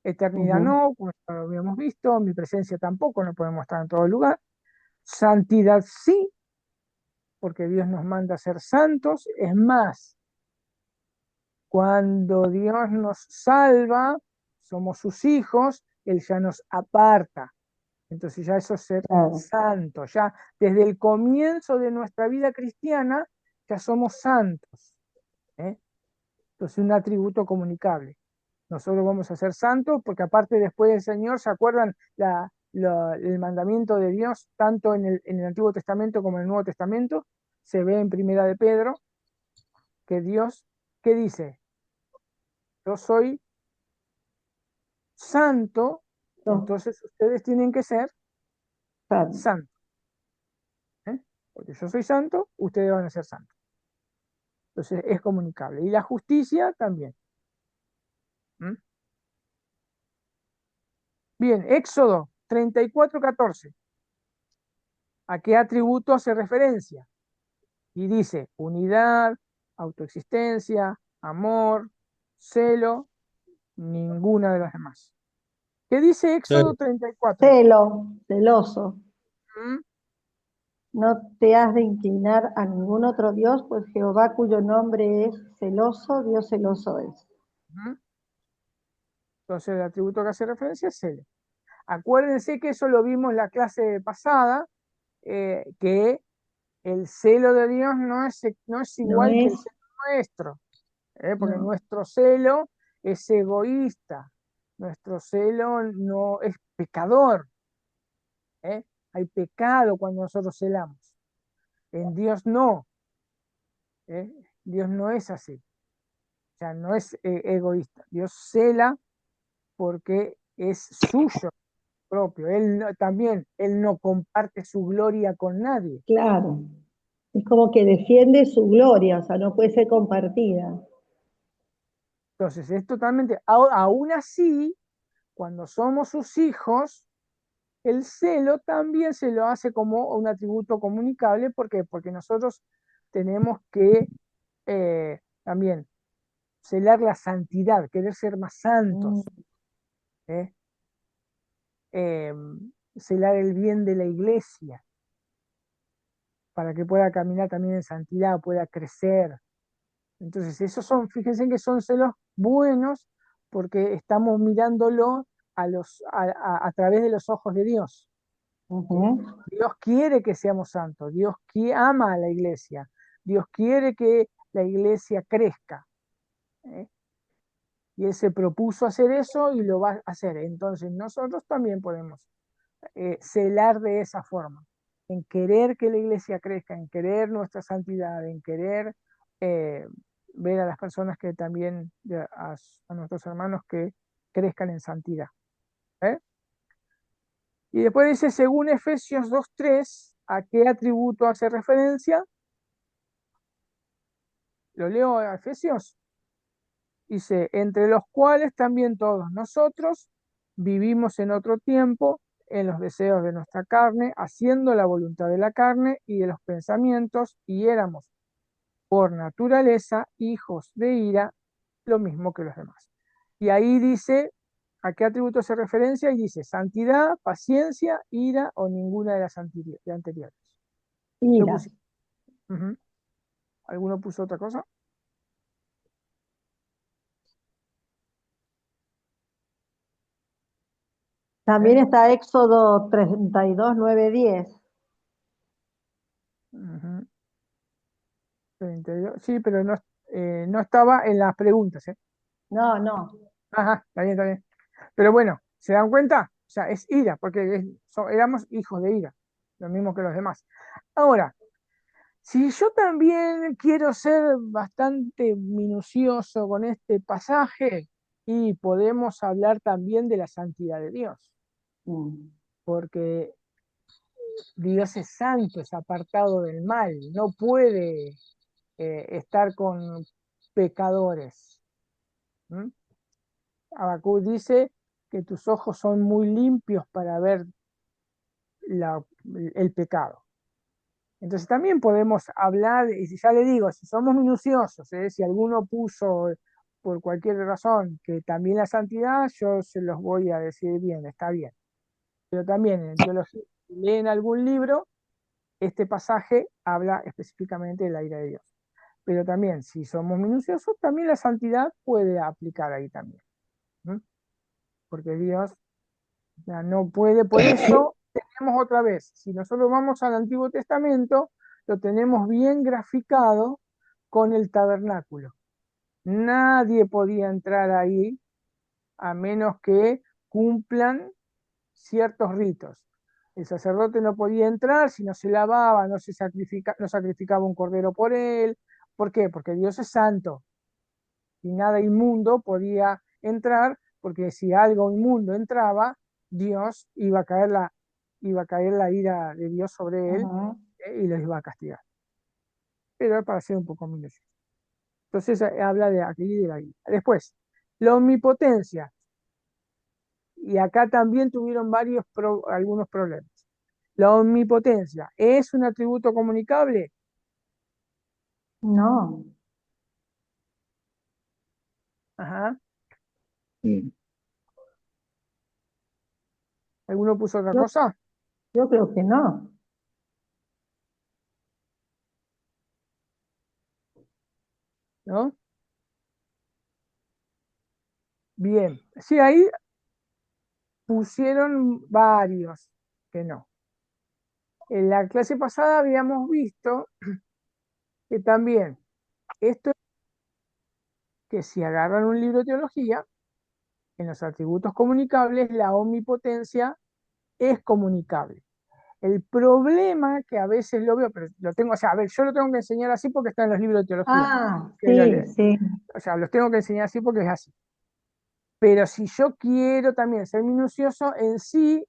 Eternidad ujú, no, como ya lo habíamos visto, mi presencia tampoco, no podemos estar en todo lugar. Santidad sí, porque Dios nos manda a ser santos. Es más, cuando Dios nos salva, somos sus hijos, Él ya nos aparta. Entonces ya eso es ser claro, santo. Ya desde el comienzo de nuestra vida cristiana, ya somos santos. ¿Eh? Entonces un atributo comunicable. Nosotros vamos a ser santos porque aparte después del Señor, ¿se acuerdan el mandamiento de Dios, tanto en el Antiguo Testamento como en el Nuevo Testamento? Se ve en Primera de Pedro, que Dios, ¿qué dice? Yo soy santo, no, entonces ustedes tienen que ser claro, santos. ¿Eh? Porque yo soy santo, ustedes van a ser santos. Entonces es comunicable. Y la justicia también. ¿Mm? Bien, Éxodo 34:14. ¿A qué atributo hace referencia? Y dice unidad, autoexistencia, amor, celo, ninguna de las demás. ¿Qué dice Éxodo 34? celoso. ¿Mm? No te has de inclinar a ningún otro Dios, pues Jehová, cuyo nombre es celoso, Dios celoso es. ¿Mm? Entonces el atributo que hace referencia es celo. Acuérdense que eso lo vimos en la clase pasada, que el celo de Dios no es No igual que el es, celo nuestro, porque no, nuestro celo es egoísta, nuestro celo no es pecador, ¿eh? Hay pecado cuando nosotros celamos. En Dios no, ¿eh? Dios no es así, o sea, no es egoísta. Dios cela porque es suyo propio. También, Él no comparte su gloria con nadie. claro. Es como que defiende su gloria, o sea, no puede ser compartida. Entonces, es totalmente, aún así, cuando somos sus hijos, El celo también se lo hace como un atributo comunicable. ¿Por qué? Porque nosotros tenemos que también celar la santidad, querer ser más santos, ¿eh? Eh, celar el bien de la iglesia, para que pueda caminar también en santidad, pueda crecer. Entonces, esos son, fíjense que son celos buenos porque estamos mirándolo a través de los ojos de Dios. Ujú. Dios quiere que seamos santos, Dios ama a la iglesia, Dios quiere que la iglesia crezca, ¿eh? Y Él se propuso hacer eso y lo va a hacer. Entonces, nosotros también podemos celar de esa forma, en querer que la iglesia crezca, en querer nuestra santidad, en querer eh, ver a las personas que también, a nuestros hermanos que crezcan en santidad, ¿eh? Y después dice, según Efesios 2:3, ¿a qué atributo hace referencia? Lo leo a Efesios. Dice, entre los cuales también todos nosotros vivimos en otro tiempo en los deseos de nuestra carne, haciendo la voluntad de la carne y de los pensamientos, y éramos por naturaleza hijos de ira, lo mismo que los demás. Y ahí dice, ¿a qué atributo hace referencia? Y dice, santidad, paciencia, ira o ninguna de las anteriores. Lo Ira. puse. Ujú. ¿Alguno puso otra cosa? También ¿Eh? está Éxodo 32, 9, 10. Ujú. 32. Sí, pero no, no estaba en las preguntas, ¿eh? No, no. Ajá, está bien, está bien. Pero bueno, ¿se dan cuenta? O sea, es ira, porque éramos hijos de ira, lo mismo que los demás. Ahora, si yo también quiero ser bastante minucioso con este pasaje, y podemos hablar también de la santidad de Dios, Mm. porque Dios es santo, es apartado del mal, no puede estar con pecadores. ¿Mm? Habacuc dice que tus ojos son muy limpios para ver la- el pecado. Entonces también podemos hablar, y si ya le digo, si somos minuciosos, si alguno puso por cualquier razón que también la santidad, yo se los voy a decir bien, está bien. Pero también en teología, si leen algún libro, este pasaje habla específicamente de la ira de Dios. Pero también, si somos minuciosos, también la santidad puede aplicar ahí también. ¿No? Porque Dios ya no puede, por eso tenemos otra vez, si nosotros vamos al Antiguo Testamento, lo tenemos bien graficado con el tabernáculo. Nadie podía entrar ahí a menos que cumplan ciertos ritos. El sacerdote no podía entrar si no se lavaba, no sacrificaba un cordero por él. ¿Por qué? Porque Dios es santo y nada inmundo podía entrar, porque si algo inmundo entraba, Dios iba a caer la ira de Dios sobre él, Ujú. y los iba a castigar. Pero es para ser un poco minucioso. Entonces habla de aquí de la ira. Después, la omnipotencia. Y acá también tuvieron algunos problemas. La omnipotencia, ¿es un atributo comunicable? No, Ajá. sí. ¿Alguno puso otra Yo, cosa? yo creo que no. ¿No? Bien. Sí, ahí pusieron varios que no. En la clase pasada habíamos visto que también esto es que si agarran un libro de teología, en los atributos comunicables, la omnipotencia es comunicable. El problema que a veces lo veo, pero lo tengo, o sea, a ver, yo lo tengo que enseñar así porque está en los libros de teología, Ah, que sí, sí. o sea, los tengo que enseñar así porque es así. Pero si yo quiero también ser minucioso, en sí,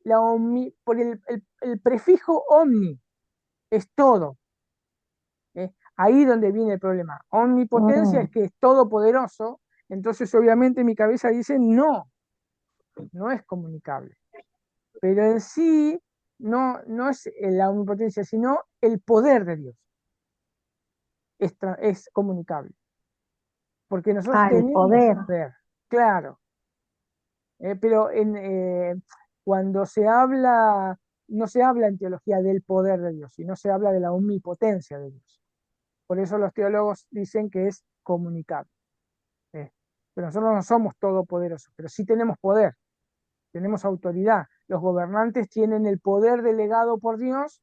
por el prefijo omni, es todo. Ahí donde viene el problema. Omnipotencia es Mm. que es todopoderoso, entonces obviamente mi cabeza dice, no, no es comunicable. pero en sí no es la omnipotencia, sino el poder de Dios. Es comunicable, porque nosotros El tenemos poder. poder, claro. Pero cuando se habla, no se habla en teología del poder de Dios, sino se habla de la omnipotencia de Dios. Por eso los teólogos dicen que es comunicable. Pero nosotros no somos todopoderosos, pero sí tenemos poder, tenemos autoridad. Los gobernantes tienen el poder delegado por Dios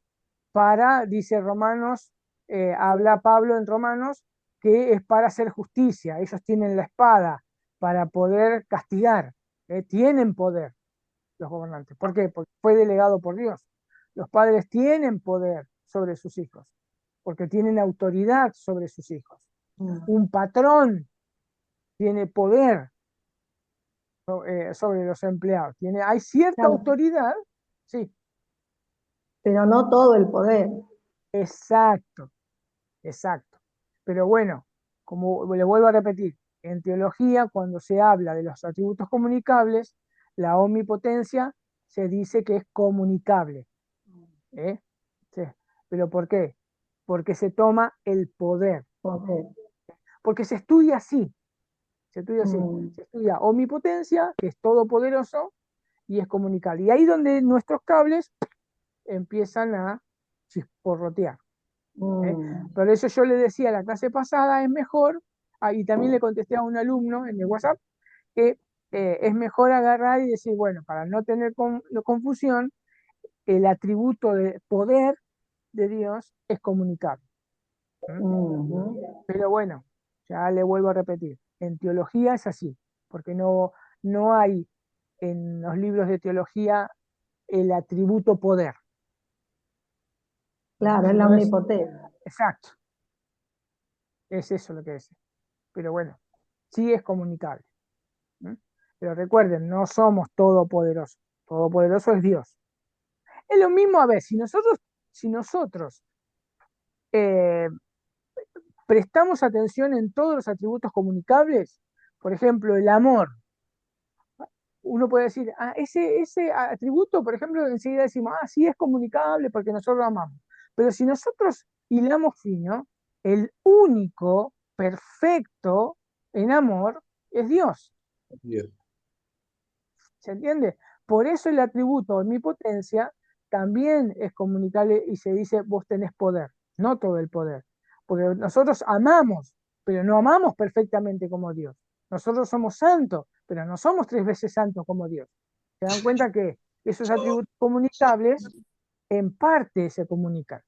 para, dice Romanos, habla Pablo en Romanos, que es para hacer justicia. Ellos tienen la espada para poder castigar. Tienen poder los gobernantes. ¿Por qué? Porque fue delegado por Dios. Los padres tienen poder sobre sus hijos, porque tienen autoridad sobre sus hijos. Un patrón tiene poder sobre los empleados. Hay cierta Claro, autoridad, sí, pero no todo el poder. exacto, exacto. Pero bueno, como le vuelvo a repetir, en teología, cuando se habla de los atributos comunicables, la omnipotencia se dice que es comunicable. ¿Eh? Sí. ¿Pero por qué? Porque se toma el poder. Poder. Porque se estudia así. Se estudia así. Mm, Se estudia omnipotencia, que es todopoderoso, y es comunicable. Y ahí donde nuestros cables empiezan a chisporrotear. Por eso yo le decía la clase pasada, es mejor, y también le contesté a un alumno en el WhatsApp, que es mejor agarrar y decir, bueno, para no tener confusión, el atributo de poder de Dios es comunicable. Pero bueno, ya le vuelvo a repetir, en teología es así, porque no hay en los libros de teología el atributo poder. Claro, es la No es omnipotencia. exacto, es eso lo que es. Pero bueno, sí es comunicable. Pero recuerden, no somos todopoderosos. Todopoderoso es Dios. Es lo mismo, a ver, si nosotros eh, prestamos atención en todos los atributos comunicables, por ejemplo, el amor, uno puede decir, ese atributo, por ejemplo, enseguida decimos, sí es comunicable porque nosotros lo amamos. Pero si nosotros hilamos fino, el único perfecto en amor es Dios. Dios. ¿Se entiende? Por eso el atributo omnipotencia también es comunicable y se dice vos tenés poder, no todo el poder. Porque nosotros amamos, pero no amamos perfectamente como Dios. Nosotros somos santos, pero no somos 3 veces santos como Dios. ¿Se dan cuenta que esos atributos comunicables en parte se comunican?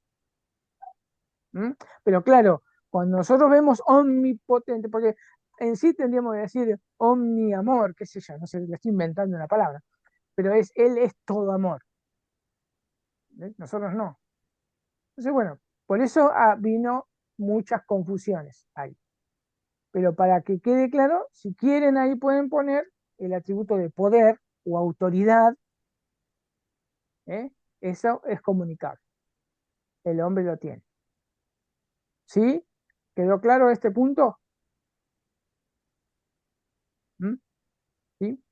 ¿Mm? Pero claro, cuando nosotros vemos omnipotente, porque en sí tendríamos que decir omniamor, qué sé yo, no sé, le estoy inventando una palabra, pero Él es todo amor. Nosotros no. Entonces, bueno, por eso vino muchas confusiones ahí. Pero para que quede claro, si quieren ahí pueden poner el atributo de poder o autoridad, ¿eh? Eso es comunicable. El hombre lo tiene. ¿Sí? ¿Quedó claro este punto? ¿Mm? ¿Sí?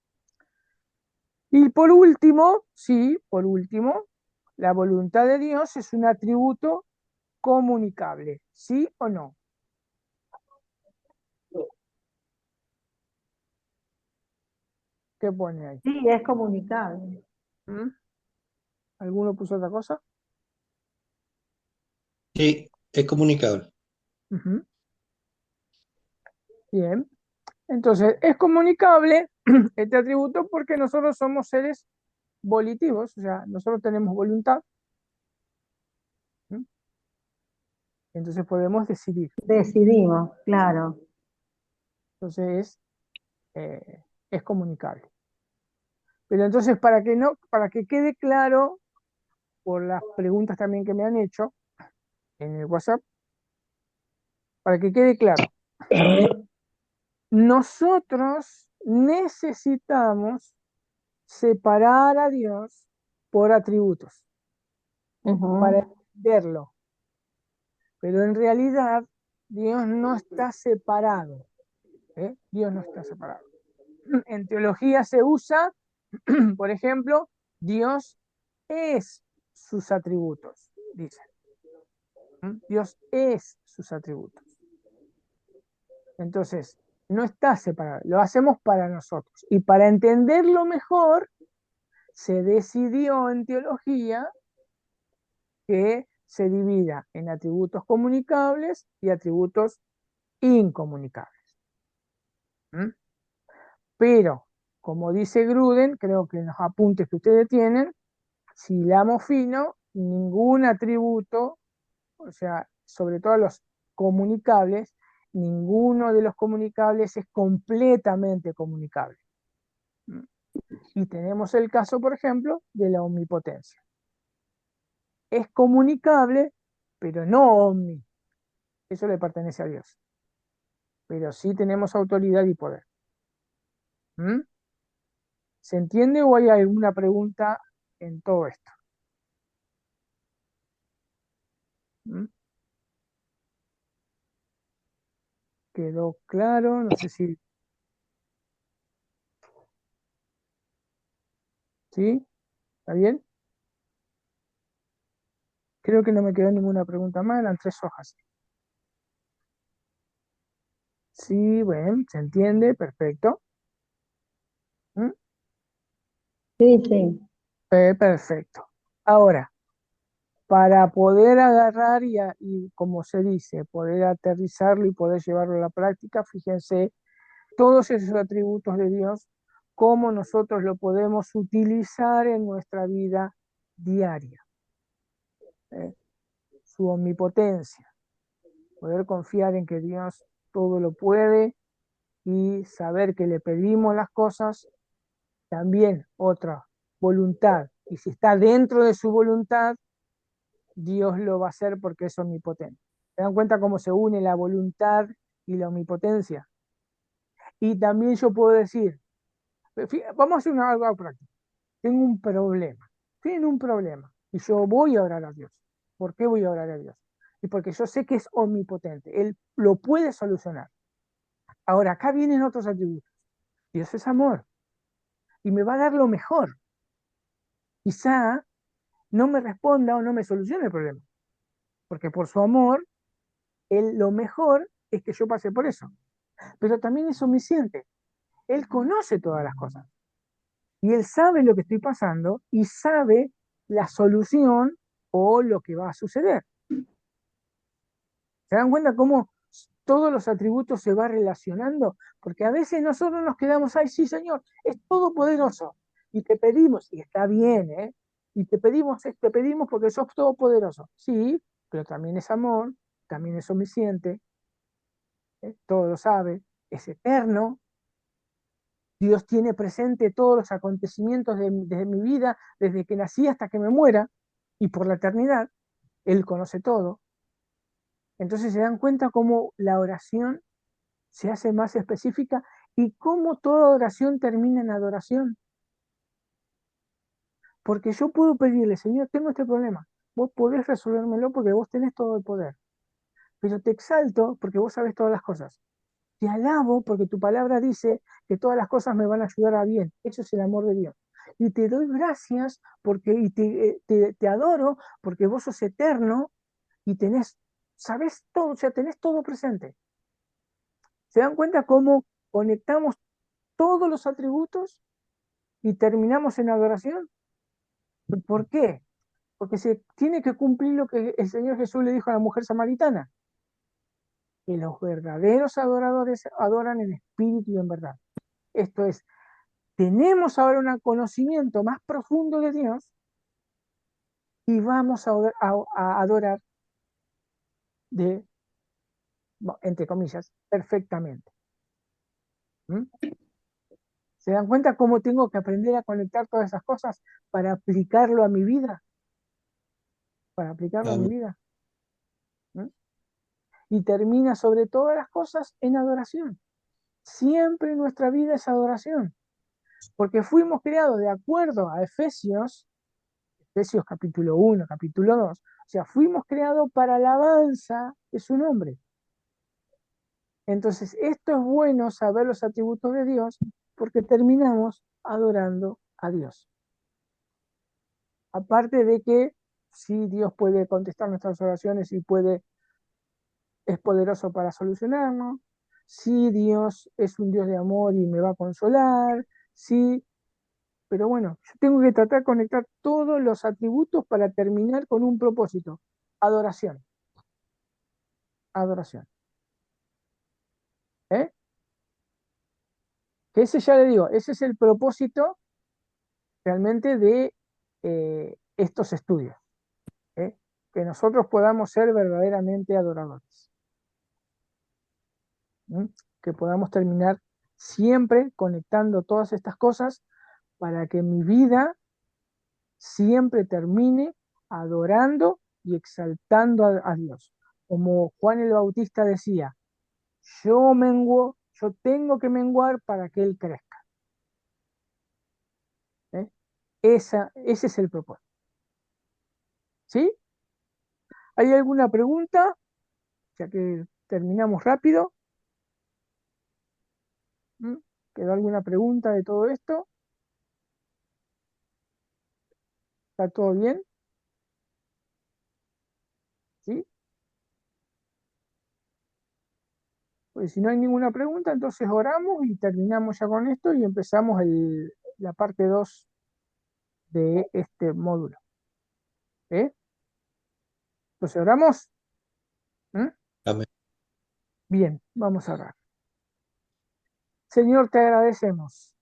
Y por último, sí, por último, la voluntad de Dios es un atributo comunicable, ¿sí o no? ¿Qué pone ahí? Sí, es comunicable. ¿Mm? ¿Alguno puso otra cosa? Sí, es comunicable. Ujú. Bien. Entonces, es comunicable este atributo porque nosotros somos seres volitivos, o sea, nosotros tenemos voluntad, ¿Mm? Entonces podemos decidir. Decidimos, claro. Entonces, es comunicable. Pero entonces, para que quede claro, por las preguntas también que me han hecho en el WhatsApp, para que quede claro, nosotros necesitamos separar a Dios por atributos para entenderlo. Pero en realidad Dios no está separado. Dios no está separado. En teología se usa, por ejemplo, Dios es sus atributos, dice. Dios es sus atributos. Entonces, no está separado, lo hacemos para nosotros. Y para entenderlo mejor, se decidió en teología que se divida en atributos comunicables y atributos incomunicables. Pero, como dice Gruden, creo que en los apuntes que ustedes tienen, si hilamos fino, ningún atributo, o sea, sobre todo los comunicables, ninguno de los comunicables es completamente comunicable. Y tenemos el caso, por ejemplo, de la omnipotencia. Es comunicable, pero no omni. Eso le pertenece a Dios. Pero sí tenemos autoridad y poder. ¿Se entiende o hay alguna pregunta en todo esto? ¿Quedó claro? No sé si... ¿Sí? ¿Está bien? Creo que no me quedó ninguna pregunta más, eran 3 hojas. Sí, bueno, se entiende, perfecto. Sí, sí. Perfecto. Ahora, para poder agarrar y, como se dice, poder aterrizarlo y poder llevarlo a la práctica, fíjense, todos esos atributos de Dios, cómo nosotros lo podemos utilizar en nuestra vida diaria. Su omnipotencia, poder confiar en que Dios todo lo puede y saber que le pedimos las cosas, también otra voluntad, y si está dentro de su voluntad, Dios lo va a hacer porque es omnipotente. ¿Se dan cuenta cómo se une la voluntad y la omnipotencia? Y también yo puedo decir, vamos a hacer algo práctico, tengo un problema, estoy en un problema, y yo voy a orar a Dios. ¿Por qué voy a orar a Dios? Y porque yo sé que es omnipotente, Él lo puede solucionar. Ahora, acá vienen otros atributos. Dios es amor, y me va a dar lo mejor. Quizá no me responda o no me solucione el problema, porque por su amor, Él lo mejor es que yo pase por eso. Pero también es omnisciente. Él conoce todas las cosas. Y Él sabe lo que estoy pasando y sabe la solución o lo que va a suceder. ¿Se dan cuenta cómo todos los atributos se van relacionando? Porque a veces nosotros nos quedamos, ay, sí, Señor, es todopoderoso. Y te pedimos, y está bien, ¿eh? Y te pedimos porque sos todopoderoso. Sí, pero también es amor, también es omnisciente, todo lo sabe, es eterno. Dios tiene presente todos los acontecimientos de mi vida, desde que nací hasta que me muera, y por la eternidad. Él conoce todo. Entonces se dan cuenta cómo la oración se hace más específica y cómo toda oración termina en adoración. Porque yo puedo pedirle, Señor, tengo este problema, vos podés resolvérmelo porque vos tenés todo el poder. Pero te exalto porque vos sabés todas las cosas. Te alabo porque tu palabra dice que todas las cosas me van a ayudar a bien. Eso es el amor de Dios. Y te doy gracias porque, y te adoro porque vos sos eterno y sabés todo, o sea, tenés todo presente. ¿Se dan cuenta cómo conectamos todos los atributos y terminamos en adoración? ¿Por qué? Porque se tiene que cumplir lo que el Señor Jesús le dijo a la mujer samaritana, que los verdaderos adoradores adoran en espíritu y en verdad. Esto es, tenemos ahora un conocimiento más profundo de Dios y vamos a adorar de, entre comillas, perfectamente. ¿Mm? ¿Se dan cuenta cómo tengo que aprender a conectar todas esas cosas para aplicarlo a mi vida? Para aplicarlo a mi vida. ¿Mm? Y termina sobre todas las cosas en adoración. Siempre nuestra vida es adoración, porque fuimos creados de acuerdo a Efesios capítulo 1, capítulo 2, o sea, fuimos creados para alabanza de su nombre. Entonces, esto es bueno saber los atributos de Dios porque terminamos adorando a Dios. Aparte de que sí, Dios puede contestar nuestras oraciones y es poderoso para solucionarnos. Sí, Dios es un Dios de amor y me va a consolar. Sí, pero bueno, yo tengo que tratar de conectar todos los atributos para terminar con un propósito. Adoración. Adoración. ¿Eh? Que ese ya le digo, ese es el propósito realmente de estos estudios. ¿Eh? Que nosotros podamos ser verdaderamente adoradores. ¿Mm? Que podamos terminar siempre conectando todas estas cosas para que mi vida siempre termine adorando y exaltando a Dios. Como Juan el Bautista decía, yo menguo, yo tengo que menguar para que Él crezca. ¿Eh? Ese es el propósito. ¿Sí? ¿Hay alguna pregunta? Ya que terminamos rápido. ¿Mm? ¿Quedó alguna pregunta de todo esto? ¿Está todo bien? ¿Sí? Pues si no hay ninguna pregunta, entonces oramos y terminamos ya con esto y empezamos la parte 2 de este módulo. ¿Eh? Entonces oramos. ¿Mm? Amén. Bien, vamos a orar. Señor, te agradecemos.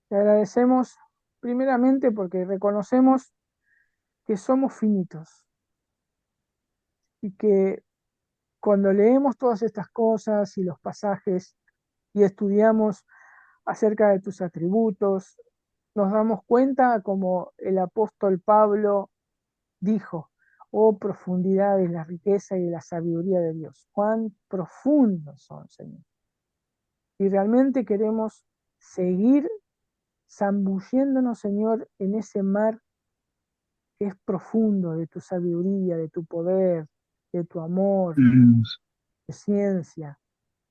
Te agradecemos primeramente porque reconocemos que somos finitos y que cuando leemos todas estas cosas y los pasajes y estudiamos acerca de tus atributos, nos damos cuenta, como el apóstol Pablo dijo, oh profundidad de la riqueza y de la sabiduría de Dios, cuán profundos son, Señor. Y realmente queremos seguir zambulléndonos, Señor, en ese mar que es profundo de tu sabiduría, de tu poder, de tu amor, de ciencia.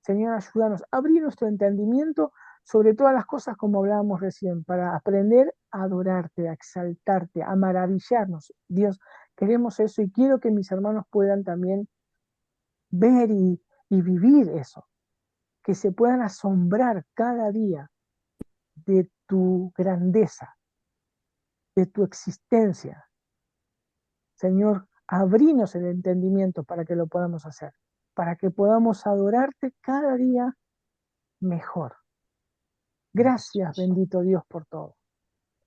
Señor, ayúdanos a abrir nuestro entendimiento sobre todas las cosas como hablábamos recién, para aprender a adorarte, a exaltarte, a maravillarnos. Dios, queremos eso y quiero que mis hermanos puedan también ver y vivir eso, que se puedan asombrar cada día de tu grandeza, de tu existencia. Señor, abrinos el entendimiento para que lo podamos hacer, para que podamos adorarte cada día mejor. Gracias, bendito Dios, por todo.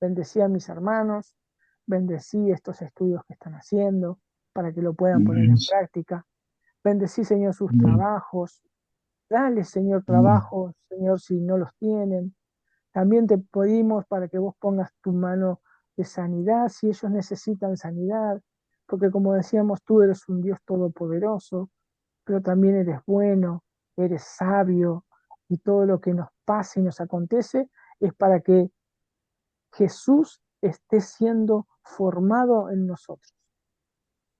Bendecí a mis hermanos, bendecí estos estudios que están haciendo para que lo puedan poner en práctica. Bendecí, Señor, sus trabajos. Dale, Señor, trabajos, Señor, si no los tienen. También te pedimos para que vos pongas tu mano de sanidad si ellos necesitan sanidad, porque como decíamos, tú eres un Dios todopoderoso, pero también eres bueno, eres sabio, y todo lo que nos pasa y nos acontece es para que Jesús esté siendo formado en nosotros.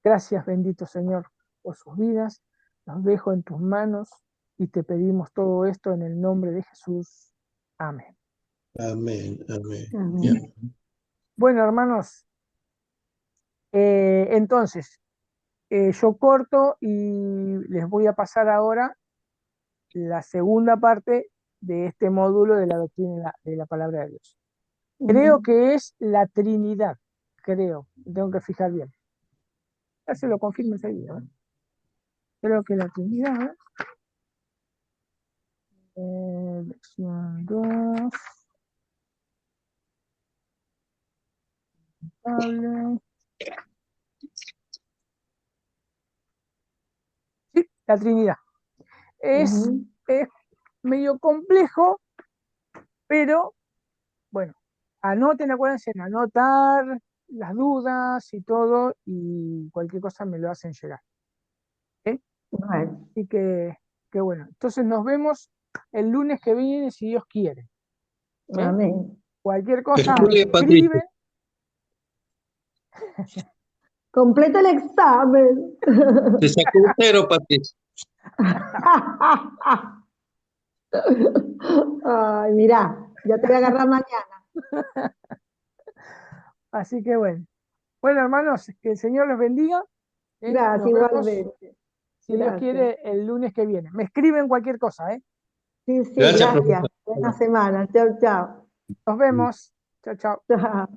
Gracias, bendito Señor, por sus vidas. Los dejo en tus manos y te pedimos todo esto en el nombre de Jesús. Amén. Amén. Amén. Amén. Bueno, hermanos, entonces, yo corto y les voy a pasar ahora la segunda parte de este módulo de la doctrina de la palabra de Dios. Creo que es la Trinidad, creo, tengo que fijar bien. Ya se lo confirmo enseguida. Creo que la Trinidad, lección 2, sí, la Trinidad. Es medio complejo, pero bueno, anoten, acuérdense en anotar las dudas y todo, y cualquier cosa me lo hacen llegar. ¿Eh? Bueno, Así que bueno, entonces nos vemos el lunes que viene, si Dios quiere. amén. Cualquier Que cosa me estudie, Patricia. escriben. Completa el examen. Te sacó un cero, Patricia. Ay, mirá, ya te voy a agarrar mañana. Así que bueno, Bueno, hermanos, que el Señor los bendiga. Gracias, Nos vemos, igualmente. si Dios Gracias. quiere, el lunes que viene. Me escriben cualquier cosa, ¿eh? Sí, sí, Gracias, gracias. profesor. Buena semana. Chau, chau. Nos vemos. Chao, chao. Chao.